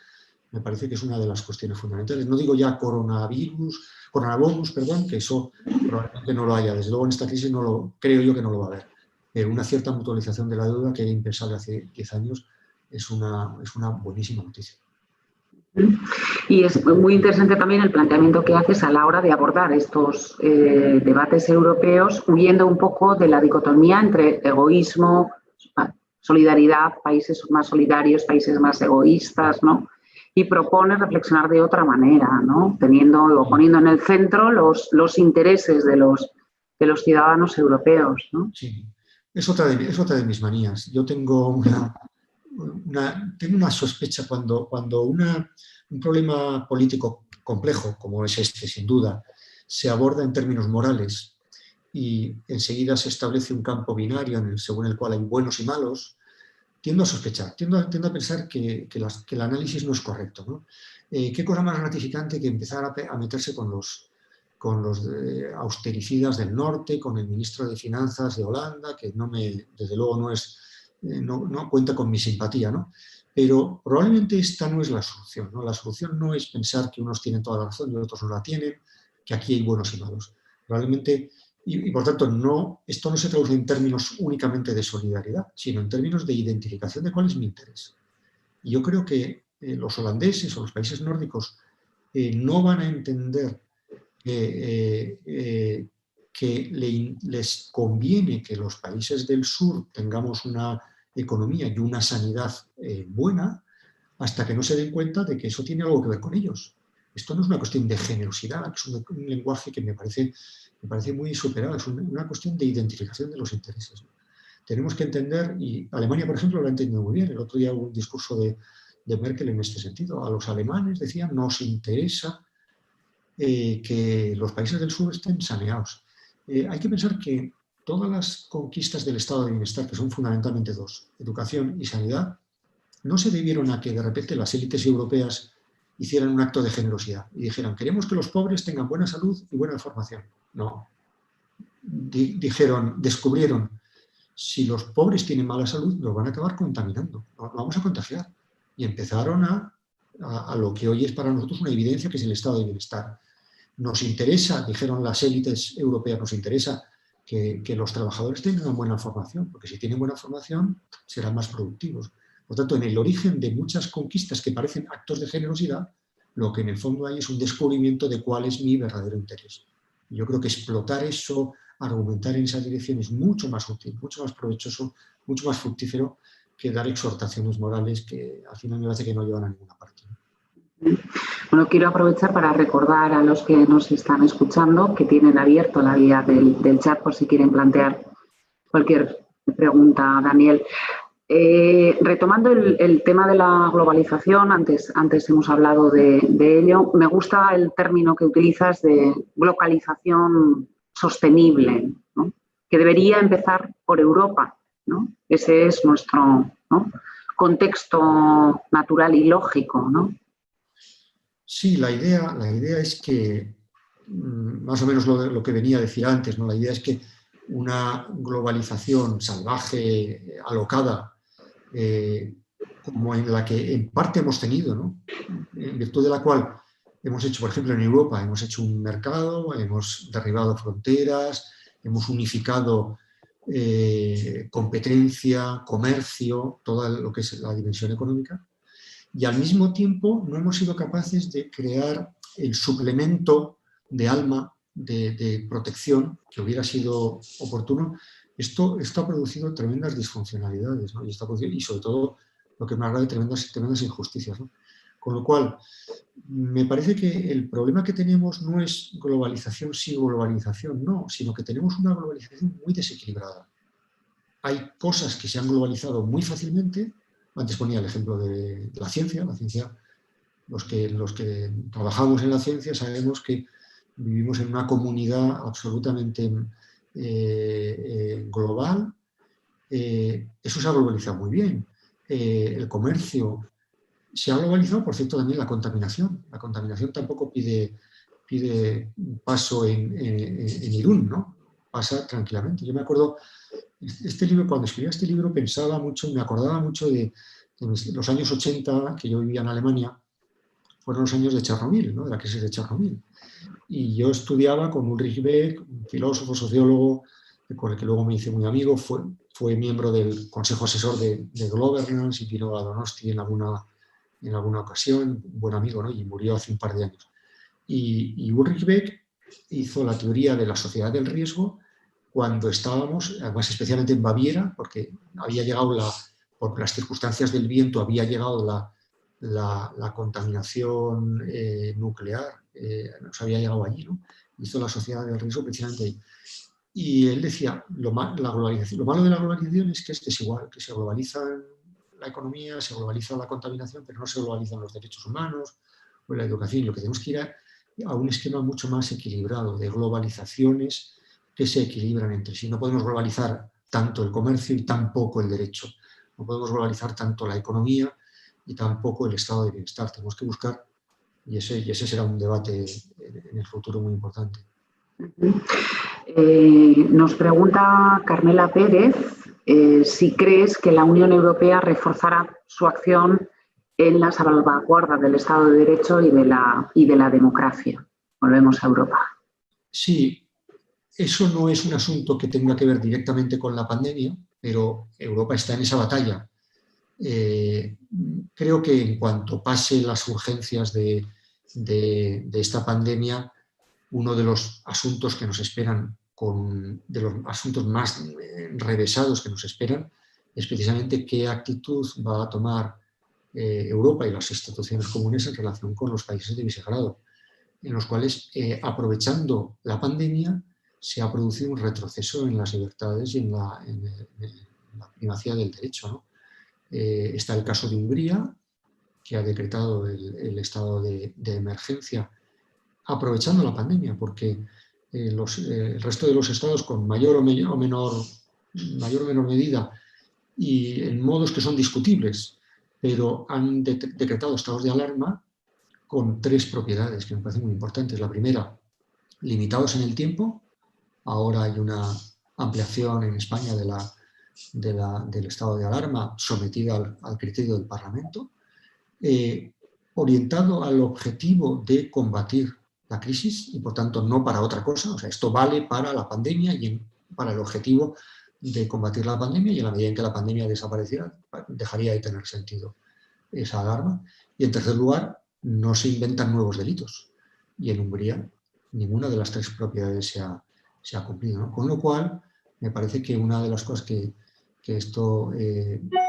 me parece que es una de las cuestiones fundamentales. No digo ya coronabonus, perdón, que eso probablemente no lo haya. Desde luego en esta crisis creo yo que no lo va a haber. Pero una cierta mutualización de la deuda, que era impensable hace 10 años, es una buenísima noticia. Y es muy interesante también el planteamiento que haces a la hora de abordar estos debates europeos, huyendo un poco de la dicotomía entre egoísmo, solidaridad, países más solidarios, países más egoístas, ¿no? Y propones reflexionar de otra manera, ¿no? Poniendo en el centro los intereses de los ciudadanos europeos, ¿no? Sí, es otra de mis manías. Yo tengo una sospecha cuando un problema político complejo, como es este, sin duda, se aborda en términos morales y enseguida se establece un campo binario según el cual hay buenos y malos, tiendo a sospechar, tiendo a pensar que el análisis no es correcto, ¿no? ¿Qué cosa más gratificante que empezar a meterse con los austericidas del norte, con el ministro de Finanzas de Holanda, que desde luego no cuenta con mi simpatía, ¿no? Pero probablemente esta no es la solución, ¿no? La solución no es pensar que unos tienen toda la razón y otros no la tienen, que aquí hay buenos y malos. Probablemente, y por tanto, esto no se traduce en términos únicamente de solidaridad, sino en términos de identificación de cuál es mi interés. Y yo creo que los holandeses o los países nórdicos no van a entender que les conviene que los países del sur tengamos una economía y una sanidad buena, hasta que no se den cuenta de que eso tiene algo que ver con ellos. Esto no es una cuestión de generosidad, es un lenguaje que me parece muy superado, es una cuestión de identificación de los intereses, ¿no? Tenemos que entender, y Alemania, por ejemplo, lo ha entendido muy bien. El otro día hubo un discurso de Merkel en este sentido. A los alemanes decían, nos interesa que los países del sur estén saneados. Hay que pensar que todas las conquistas del estado de bienestar, que son fundamentalmente dos, educación y sanidad, no se debieron a que de repente las élites europeas hicieran un acto de generosidad y dijeran, queremos que los pobres tengan buena salud y buena formación. No. Descubrieron, si los pobres tienen mala salud, los van a acabar contaminando, nos vamos a contagiar. Y empezaron a lo que hoy es para nosotros una evidencia, que es el estado de bienestar. Nos interesa, dijeron las élites europeas, nos interesa que los trabajadores tengan buena formación, porque si tienen buena formación serán más productivos. Por tanto, en el origen de muchas conquistas que parecen actos de generosidad, lo que en el fondo hay es un descubrimiento de cuál es mi verdadero interés. Yo creo que explotar eso, argumentar en esa dirección es mucho más útil, mucho más provechoso, mucho más fructífero que dar exhortaciones morales que al final me parece que no llevan a ninguna parte. Bueno, quiero aprovechar para recordar a los que nos están escuchando que tienen abierto la vía del chat por si quieren plantear cualquier pregunta, Daniel. Retomando el tema de la globalización, antes hemos hablado de ello, me gusta el término que utilizas de globalización sostenible, ¿no? Que debería empezar por Europa, ¿no? Ese es nuestro, ¿no?, contexto natural y lógico, ¿no? Sí, la idea es que, más o menos lo que venía a decir antes, ¿no? La idea es que una globalización salvaje, alocada, como en la que en parte hemos tenido, ¿no?, en virtud de la cual hemos hecho, por ejemplo, en Europa, hemos hecho un mercado, hemos derribado fronteras, hemos unificado competencia, comercio, toda lo que es la dimensión económica, y al mismo tiempo no hemos sido capaces de crear el suplemento de alma, de protección, que hubiera sido oportuno. Esto ha producido tremendas disfuncionalidades, ¿no? Y sobre todo, lo que más grave, tremendas injusticias, ¿no? Con lo cual, me parece que el problema que tenemos no es globalización sí, globalización no, sino que tenemos una globalización muy desequilibrada. Hay cosas que se han globalizado muy fácilmente. Antes ponía el ejemplo de la ciencia. Los que trabajamos en la ciencia sabemos que vivimos en una comunidad absolutamente global. Eso se ha globalizado muy bien. El comercio se ha globalizado, por cierto, también la contaminación. La contaminación tampoco pide paso en Irún, ¿no? Pasa tranquilamente. Yo me acuerdo, cuando escribía este libro pensaba mucho, me acordaba mucho de los años 80, que yo vivía en Alemania, fueron los años de Chernobyl, ¿no?, de la crisis de Chernobyl. Y yo estudiaba con Ulrich Beck, un filósofo, sociólogo, con el que luego me hice muy amigo, fue miembro del consejo asesor de Governance y vino a Donosti en alguna ocasión, un buen amigo, ¿no?, y murió hace un par de años. Y Ulrich Beck hizo la teoría de la sociedad del riesgo cuando estábamos, además especialmente en Baviera, porque había llegado por las circunstancias del viento, había llegado la contaminación nuclear, nos había llegado allí, ¿no? Hizo la sociedad del riesgo precisamente ahí. Y él decía, lo malo de la globalización es que es desigual, que se globaliza la economía, se globaliza la contaminación, pero no se globalizan los derechos humanos o la educación. Y lo que tenemos que ir a un esquema mucho más equilibrado de globalizaciones que se equilibran entre sí. No podemos globalizar tanto el comercio y tampoco el derecho. No podemos globalizar tanto la economía y tampoco el estado de bienestar. Tenemos que buscar, y ese será un debate en el futuro muy importante. Nos pregunta Carmela Pérez si crees que la Unión Europea reforzará su acción en la salvaguarda del Estado de Derecho y de la democracia. Volvemos a Europa. Sí, eso no es un asunto que tenga que ver directamente con la pandemia, pero Europa está en esa batalla. Creo que en cuanto pase las urgencias de esta pandemia, uno de los asuntos que nos esperan, de los asuntos más revesados que nos esperan, es precisamente qué actitud va a tomar Europa y las instituciones comunes en relación con los países de Visegrado, en los cuales, aprovechando la pandemia, se ha producido un retroceso en las libertades y en la primacía del derecho, ¿no? Está el caso de Hungría, que ha decretado el estado de emergencia aprovechando la pandemia, porque el resto de los estados con mayor o menor medida y en modos que son discutibles, pero han decretado estados de alarma con 3 propiedades que me parecen muy importantes. La primera, limitados en el tiempo. Ahora hay una ampliación en España del estado de alarma sometida al criterio del Parlamento, orientado al objetivo de combatir la crisis y, por tanto, no para otra cosa. O sea, esto vale para la pandemia y para el objetivo de combatir la pandemia, y en la medida en que la pandemia desapareciera, dejaría de tener sentido esa alarma. Y, en tercer lugar, no se inventan nuevos delitos. Y en Hungría ninguna de las 3 propiedades se ha cumplido, ¿no? Con lo cual, me parece que una de las cosas que esto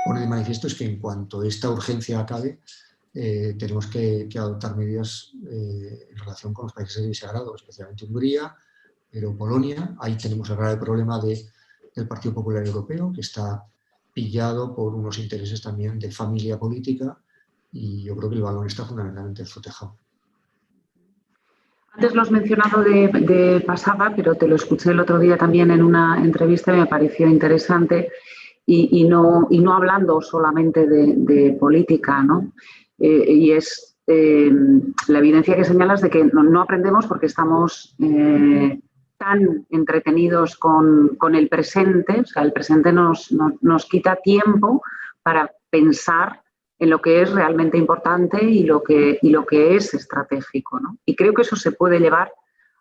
pone de manifiesto es que en cuanto esta urgencia acabe, tenemos que adoptar medidas en relación con los países de Visegrado, especialmente Hungría, pero Polonia. Ahí tenemos el grave problema del Partido Popular Europeo, que está pillado por unos intereses también de familia política, y yo creo que el balón está fundamentalmente en su tejado. Antes lo has mencionado de pasada, pero te lo escuché el otro día también en una entrevista y me pareció interesante, y no hablando solamente de política, ¿no? Y es la evidencia que señalas de que no aprendemos porque estamos tan entretenidos con el presente. O sea, el presente nos quita tiempo para pensar en lo que es realmente importante y lo que es estratégico, ¿no? Y creo que eso se puede llevar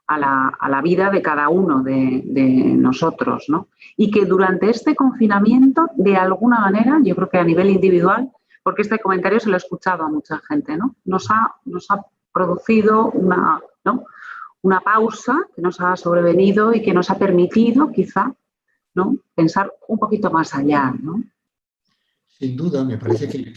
a la vida de cada uno de nosotros, ¿no? Y que durante este confinamiento, de alguna manera, yo creo que a nivel individual, porque este comentario se lo he escuchado a mucha gente, ¿no? Nos ha producido una pausa que nos ha sobrevenido y que nos ha permitido, quizá, ¿no?, pensar un poquito más allá, ¿no? Sin duda, me parece que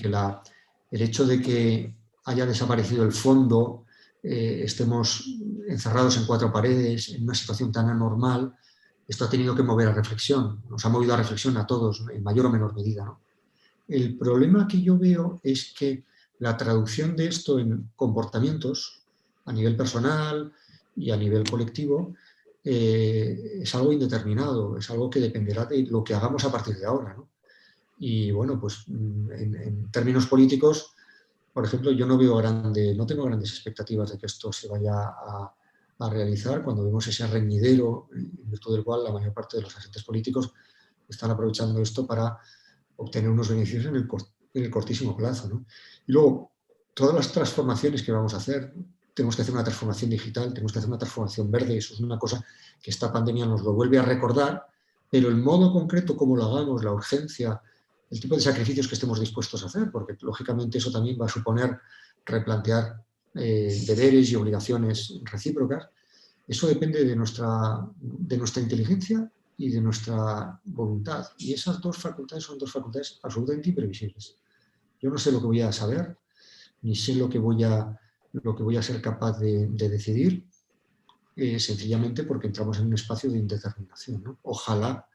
el hecho de que haya desaparecido el fondo, estemos encerrados en 4 paredes, en una situación tan anormal, esto ha tenido que mover a reflexión, nos ha movido a reflexión a todos, en mayor o menor medida, ¿no? El problema que yo veo es que la traducción de esto en comportamientos a nivel personal y a nivel colectivo es algo indeterminado, es algo que dependerá de lo que hagamos a partir de ahora, ¿no? Y bueno, pues en términos políticos, por ejemplo, yo no tengo grandes expectativas de que esto se vaya a realizar, cuando vemos ese reñidero en virtud del cual la mayor parte de los agentes políticos están aprovechando esto para obtener unos beneficios en el cortísimo plazo, ¿no? Y luego, todas las transformaciones que vamos a hacer, tenemos que hacer una transformación digital, tenemos que hacer una transformación verde. Eso es una cosa que esta pandemia nos lo vuelve a recordar, pero el modo concreto, cómo lo hagamos, la urgencia, el tipo de sacrificios que estemos dispuestos a hacer, porque lógicamente eso también va a suponer replantear deberes y obligaciones recíprocas. Eso depende de nuestra inteligencia y de nuestra voluntad. Y esas 2 facultades son 2 facultades absolutamente imprevisibles. Yo no sé lo que voy a saber, ni sé lo que voy a ser capaz de decidir, sencillamente porque entramos en un espacio de indeterminación, ¿no? Ojalá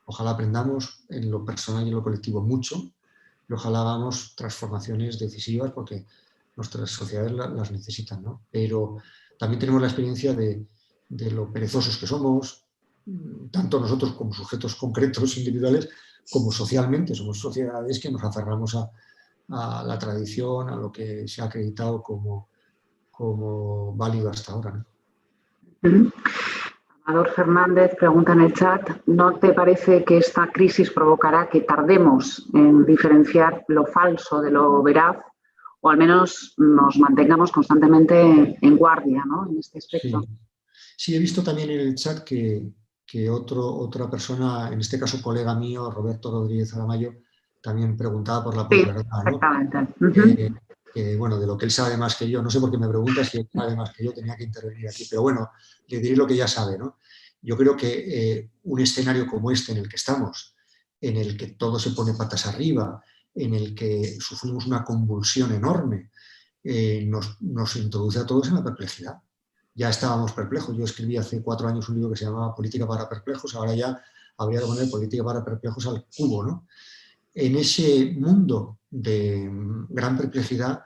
aprendamos en lo personal y en lo colectivo mucho, y ojalá hagamos transformaciones decisivas porque nuestras sociedades las necesitan, ¿no? Pero también tenemos la experiencia de lo perezosos que somos, tanto nosotros como sujetos concretos individuales, como socialmente. Somos sociedades que nos aferramos a la tradición, a lo que se ha acreditado como válido hasta ahora, ¿no? Amador Fernández pregunta en el chat: ¿no te parece que esta crisis provocará que tardemos en diferenciar lo falso de lo veraz, o al menos nos mantengamos constantemente en guardia, ¿no?, en este aspecto? Sí, he visto también en el chat que otra persona, en este caso colega mío, Roberto Rodríguez Aramayo, también preguntaba por la posverdad, ¿no? Exactamente. Bueno, de lo que él sabe más que yo. No sé por qué me pregunta, si él sabe más que yo, tenía que intervenir aquí. Pero bueno, le diré lo que ya sabe, ¿no? Yo creo que un escenario como este en el que estamos, en el que todo se pone patas arriba, en el que sufrimos una convulsión enorme, nos introduce a todos en la perplejidad. Ya estábamos perplejos. Yo escribí hace 4 años un libro que se llamaba Política para perplejos. Ahora ya habría que poner Política para perplejos al cubo, ¿no? En ese mundo de gran perplejidad,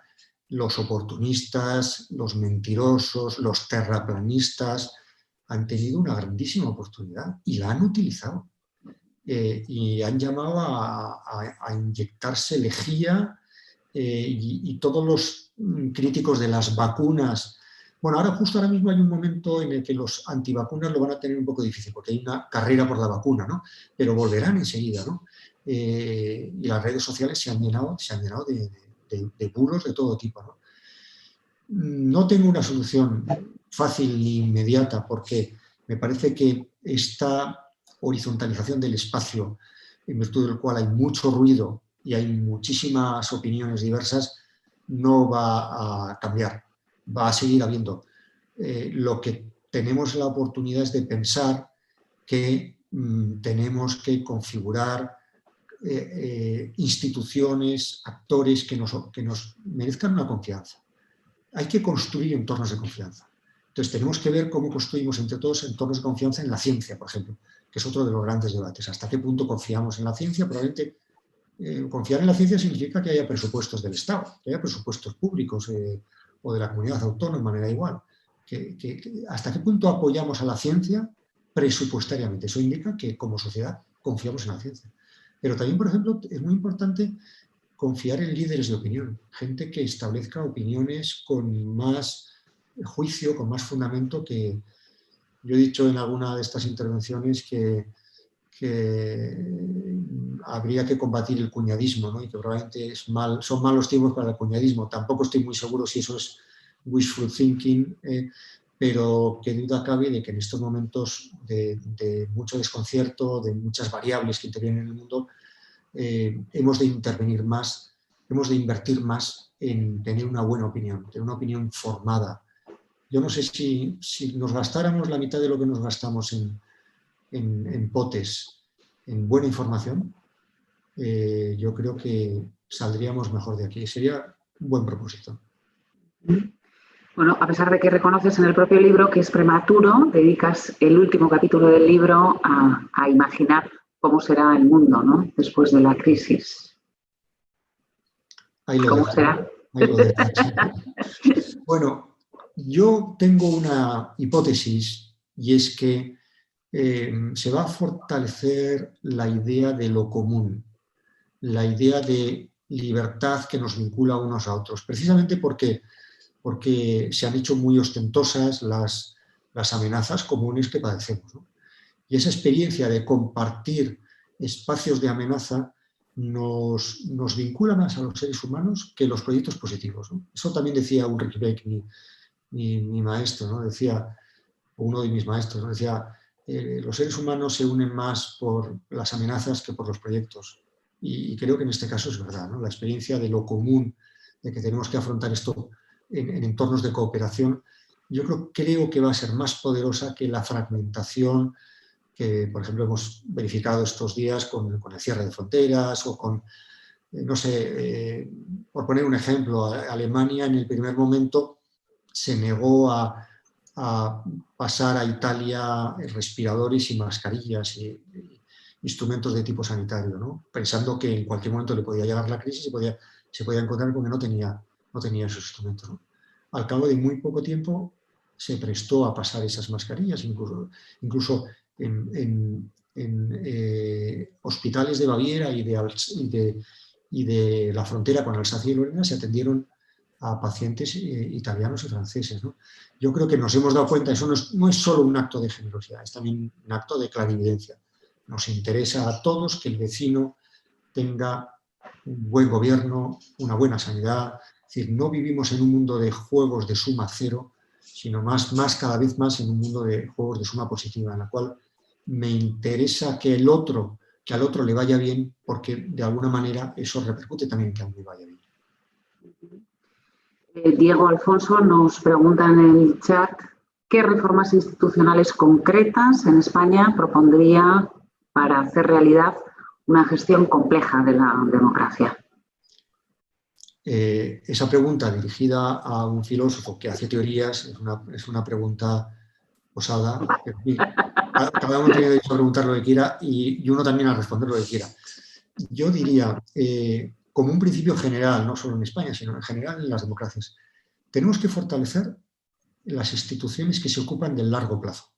los oportunistas, los mentirosos, los terraplanistas han tenido una grandísima oportunidad y la han utilizado. Y han llamado a inyectarse lejía y todos los críticos de las vacunas. Bueno, justo ahora mismo hay un momento en el que los antivacunas lo van a tener un poco difícil, porque hay una carrera por la vacuna, ¿no? Pero volverán enseguida, ¿no? Y las redes sociales se han llenado de bulos de todo tipo, ¿no? No tengo una solución fácil ni inmediata, porque me parece que esta horizontalización del espacio, en virtud del cual hay mucho ruido y hay muchísimas opiniones diversas, no va a cambiar, va a seguir habiendo. Lo que tenemos la oportunidad es de pensar que tenemos que configurar instituciones, actores que nos merezcan una confianza. Hay que construir entornos de confianza. Entonces tenemos que ver cómo construimos entre todos entornos de confianza en la ciencia, por ejemplo, que es otro de los grandes debates. ¿Hasta qué punto confiamos en la ciencia? Probablemente confiar en la ciencia significa que haya presupuestos del Estado, que haya presupuestos públicos o de la comunidad autónoma, me da igual. ¿Hasta qué punto apoyamos a la ciencia presupuestariamente? Eso indica que como sociedad confiamos en la ciencia. Pero también, por ejemplo, es muy importante confiar en líderes de opinión, gente que establezca opiniones con más juicio, con más fundamento. Que yo he dicho en alguna de estas intervenciones que habría que combatir el cuñadismo, ¿no? Y que probablemente son malos tiempos para el cuñadismo. Tampoco estoy muy seguro si eso es wishful thinking, pero qué duda cabe de que en estos momentos de mucho desconcierto, de muchas variables que intervienen en el mundo, hemos de intervenir más, hemos de invertir más en tener una buena opinión, tener una opinión formada. Yo no sé si nos gastáramos la mitad de lo que nos gastamos en potes, en buena información, yo creo que saldríamos mejor de aquí. Sería un buen propósito. Bueno, a pesar de que reconoces en el propio libro que es prematuro, dedicas el último capítulo del libro a imaginar cómo será el mundo, ¿no? Después de la crisis. Ahí lo ¿Cómo dejo, será? ahí lo dejo. Bueno, yo tengo una hipótesis, y es que se va a fortalecer la idea de lo común, la idea de libertad que nos vincula unos a otros, precisamente porque se han hecho muy ostentosas las amenazas comunes que padecemos, ¿no? Y esa experiencia de compartir espacios de amenaza nos vincula más a los seres humanos que los proyectos positivos, ¿no? Eso también decía Ulrich Beck, mi maestro, ¿no? Decía, uno de mis maestros, ¿no? Decía, los seres humanos se unen más por las amenazas que por los proyectos. Y creo que en este caso es verdad, ¿no? La experiencia de lo común, de que tenemos que afrontar esto en entornos de cooperación, yo creo que va a ser más poderosa que la fragmentación que, por ejemplo, hemos verificado estos días con el cierre de fronteras o con, no sé, por poner un ejemplo, Alemania en el primer momento se negó a pasar a Italia respiradores y mascarillas y instrumentos de tipo sanitario, ¿no? Pensando que en cualquier momento le podía llegar la crisis y se podía encontrar con que no tenía esos instrumentos, ¿no? Al cabo de muy poco tiempo se prestó a pasar esas mascarillas, incluso en hospitales de Baviera y de la frontera con Alsacia y Lorena se atendieron a pacientes italianos y franceses, ¿no? Yo creo que nos hemos dado cuenta, eso no es solo un acto de generosidad, es también un acto de clarividencia. Nos interesa a todos que el vecino tenga un buen gobierno, una buena sanidad. Es decir, no vivimos en un mundo de juegos de suma cero, sino cada vez más en un mundo de juegos de suma positiva, en la cual me interesa que al otro le vaya bien, porque de alguna manera eso repercute también en que a mí me vaya bien. Diego Alfonso nos pregunta en el chat qué reformas institucionales concretas en España propondría para hacer realidad una gestión compleja de la democracia. Esa pregunta dirigida a un filósofo que hace teorías es una pregunta osada. Cada uno tiene derecho a preguntar lo que quiera y uno también a responder lo que quiera. Yo diría, como un principio general, no solo en España, sino en general en las democracias, tenemos que fortalecer las instituciones que se ocupan del largo plazo,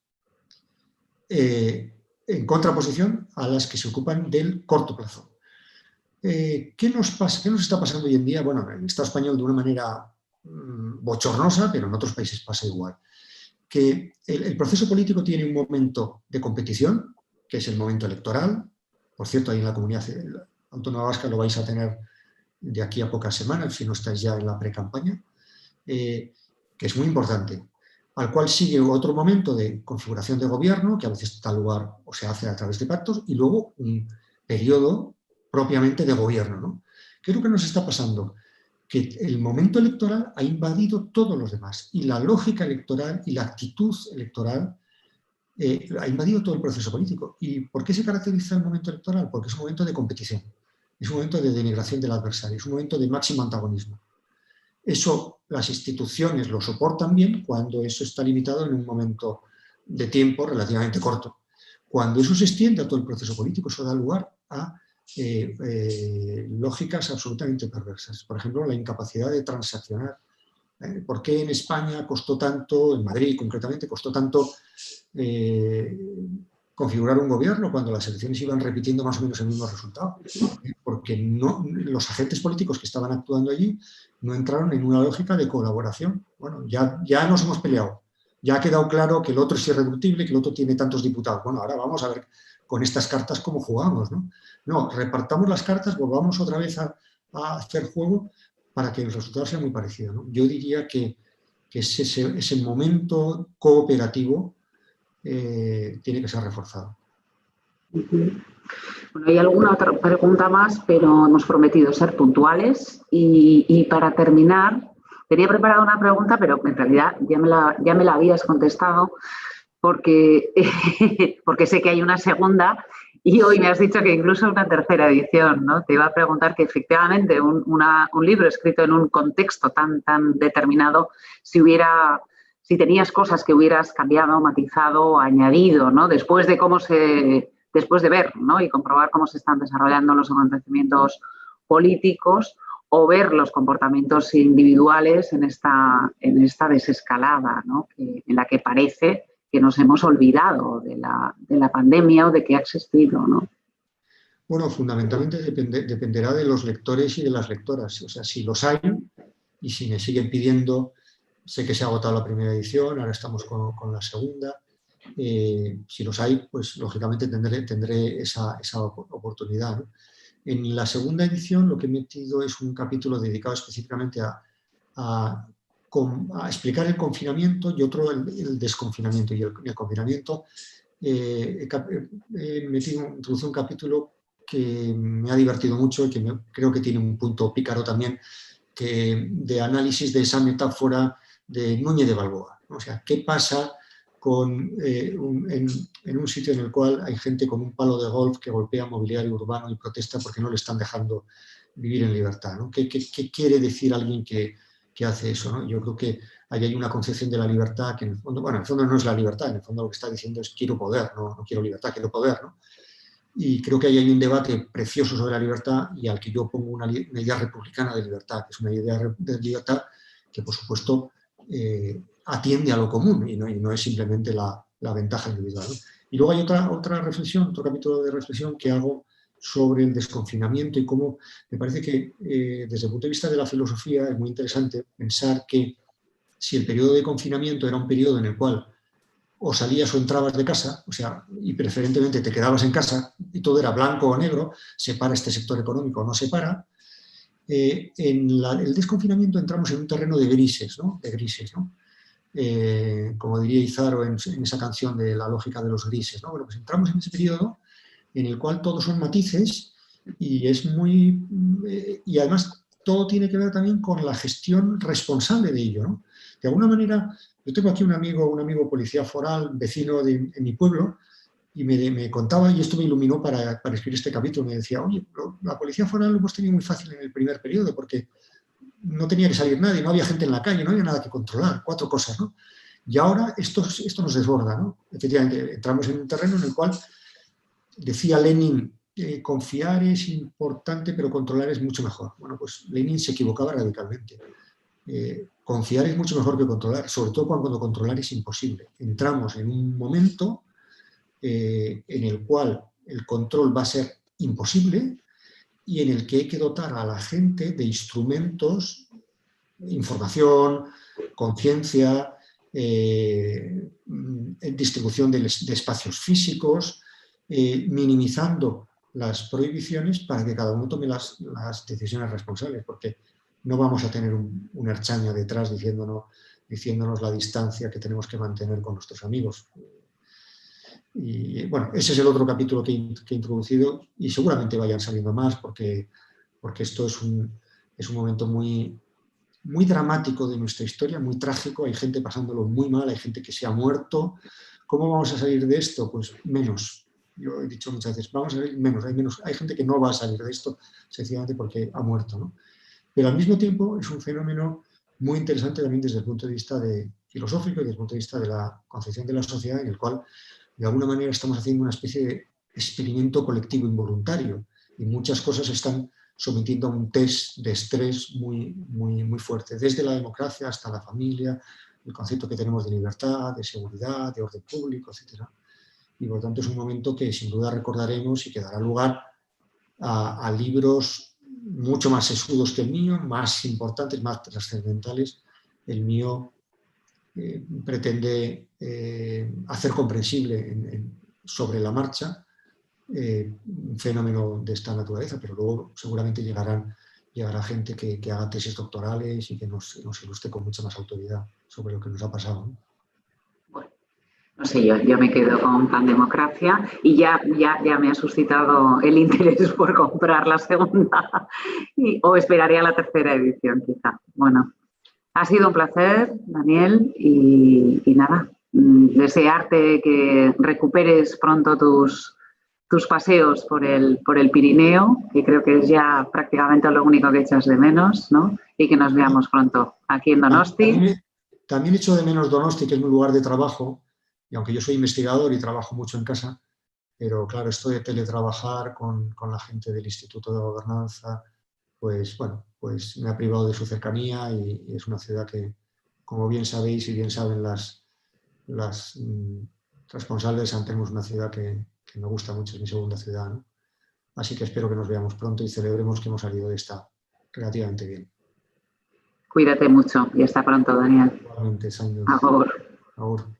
en contraposición a las que se ocupan del corto plazo. ¿Qué nos está pasando hoy en día? Bueno, en el Estado español de una manera bochornosa, pero en otros países pasa igual. Que el proceso político tiene un momento de competición, que es el momento electoral. Por cierto, ahí en la Comunidad Autónoma Vasca lo vais a tener de aquí a pocas semanas, si no estáis ya en la pre-campaña, que es muy importante, al cual sigue otro momento de configuración de gobierno, que a veces da lugar o se hace a través de pactos, y luego un periodo propiamente de gobierno, ¿no? ¿Qué es lo que nos está pasando? Que el momento electoral ha invadido todos los demás, y la lógica electoral y la actitud electoral ha invadido todo el proceso político. ¿Y por qué se caracteriza el momento electoral? Porque es un momento de competición, es un momento de denigración del adversario, es un momento de máximo antagonismo. Eso las instituciones lo soportan bien cuando eso está limitado en un momento de tiempo relativamente corto. Cuando eso se extiende a todo el proceso político, eso da lugar a lógicas absolutamente perversas. Por ejemplo, la incapacidad de transaccionar. ¿Por qué en España costó tanto, en Madrid concretamente, costó tanto configurar un gobierno cuando las elecciones iban repitiendo más o menos el mismo resultado? Porque los agentes políticos que estaban actuando allí no entraron en una lógica de colaboración. Bueno, ya nos hemos peleado, ya ha quedado claro que el otro es irreductible, que el otro tiene tantos diputados. Bueno, ahora vamos a ver con estas cartas cómo jugamos, ¿no? No, repartamos las cartas, volvamos otra vez a hacer juego para que el resultado sea muy parecido, ¿no? Yo diría que ese momento cooperativo tiene que ser reforzado. Bueno, hay alguna otra pregunta más, pero hemos prometido ser puntuales. Y para terminar, tenía preparada una pregunta, pero en realidad ya me la habías contestado, porque sé que hay una segunda y hoy me has dicho que incluso una tercera edición, ¿no? Te iba a preguntar que efectivamente un libro escrito en un contexto tan determinado, si tenías cosas que hubieras cambiado, matizado o añadido, ¿no? Después de ver, ¿no? Y comprobar cómo se están desarrollando los acontecimientos políticos o ver los comportamientos individuales en esta desescalada, ¿no? En la que parece que nos hemos olvidado de la pandemia o de que ha existido, ¿no? Bueno, fundamentalmente dependerá de los lectores y de las lectoras. O sea, si los hay y si me siguen pidiendo, sé que se ha agotado la primera edición, ahora estamos con la segunda. Si los hay, pues lógicamente tendré esa oportunidad, ¿no? En la segunda edición lo que he metido es un capítulo dedicado específicamente a explicar el confinamiento y otro el desconfinamiento. Y el confinamiento he introducido un capítulo que me ha divertido mucho y que creo que tiene un punto pícaro también, de análisis de esa metáfora de Núñez de Balboa, ¿no? O sea, ¿qué pasa en un sitio en el cual hay gente con un palo de golf que golpea mobiliario urbano y protesta porque no le están dejando vivir en libertad, ¿no? ¿Qué quiere decir alguien que hace eso, ¿no? Yo creo que ahí hay una concepción de la libertad que en el fondo, bueno, en el fondo no es la libertad, en el fondo lo que está diciendo es quiero poder, no quiero libertad, quiero poder, ¿no? Y creo que ahí hay un debate precioso sobre la libertad y al que yo pongo una idea republicana de libertad, que es una idea de libertad que, por supuesto, atiende a lo común y no es simplemente la ventaja individual, ¿no? Y luego hay otra reflexión, otro capítulo de reflexión que hago sobre el desconfinamiento y cómo me parece que desde el punto de vista de la filosofía es muy interesante pensar que si el periodo de confinamiento era un periodo en el cual o salías o entrabas de casa, o sea, y preferentemente te quedabas en casa y todo era blanco o negro, separa este sector económico o no separa, en el desconfinamiento entramos en un terreno de grises, ¿no? De grises, ¿no? Como diría Izaro en esa canción de La lógica de los grises, ¿no? Bueno, pues entramos en ese periodo en el cual todos son matices y es muy... y además todo tiene que ver también con la gestión responsable de ello, ¿no? De alguna manera, yo tengo aquí un amigo policía foral, vecino en mi pueblo, y me contaba, y esto me iluminó para escribir este capítulo, me decía, oye, la policía foral lo hemos tenido muy fácil en el primer periodo, porque no tenía que salir nadie, no había gente en la calle, no había nada que controlar, 4 cosas, ¿no? Y ahora esto nos desborda, ¿no? Efectivamente, entramos en un terreno en el cual, decía Lenin, confiar es importante, pero controlar es mucho mejor. Bueno, pues Lenin se equivocaba radicalmente. Confiar es mucho mejor que controlar, sobre todo cuando controlar es imposible. Entramos en un momento en el cual el control va a ser imposible y en el que hay que dotar a la gente de instrumentos información, conciencia, distribución de espacios físicos, minimizando las prohibiciones para que cada uno tome las decisiones responsables, porque no vamos a tener un Erchaña detrás diciéndonos la distancia que tenemos que mantener con nuestros amigos. Y bueno, ese es el otro capítulo que he introducido y seguramente vayan saliendo más porque esto es un momento muy, muy dramático de nuestra historia, muy trágico. Hay gente pasándolo muy mal, hay gente que se ha muerto. ¿Cómo vamos a salir de esto? Pues menos. Yo he dicho muchas veces, vamos a salir menos. Hay gente que no va a salir de esto sencillamente porque ha muerto, ¿no? Pero al mismo tiempo es un fenómeno muy interesante también desde el punto de vista filosófico y desde el punto de vista de la concepción de la sociedad, en el cual de alguna manera estamos haciendo una especie de experimento colectivo involuntario y muchas cosas se están sometiendo a un test de estrés muy, muy, muy fuerte, desde la democracia hasta la familia, el concepto que tenemos de libertad, de seguridad, de orden público, etc. Y por tanto es un momento que sin duda recordaremos y que dará lugar a libros mucho más sesudos que el mío, más importantes, más trascendentales. El mío pretende hacer comprensible sobre la marcha un fenómeno de esta naturaleza, pero luego seguramente llegará gente que haga tesis doctorales y que nos ilustre con mucha más autoridad sobre lo que nos ha pasado, ¿no? Bueno, no sé, yo me quedo con Pandemocracia y ya me ha suscitado el interés por comprar la segunda o esperaré a la tercera edición quizá. Bueno, ha sido un placer, Daniel, y nada, desearte que recuperes pronto tus paseos por el Pirineo, que creo que es ya prácticamente lo único que echas de menos, ¿no? Y que nos veamos pronto aquí en Donosti. También echo de menos Donosti, que es mi lugar de trabajo, y aunque yo soy investigador y trabajo mucho en casa, pero claro, esto de teletrabajar con la gente del Instituto de Gobernanza, pues bueno, pues me ha privado de su cercanía y es una ciudad que, como bien sabéis y bien saben las responsables de San Telmo, es una ciudad que me gusta mucho, es mi segunda ciudad, ¿no? Así que espero que nos veamos pronto y celebremos que hemos salido de esta relativamente bien. Cuídate mucho y hasta pronto, Daniel. Igualmente, Sánchez. Agur. Agur.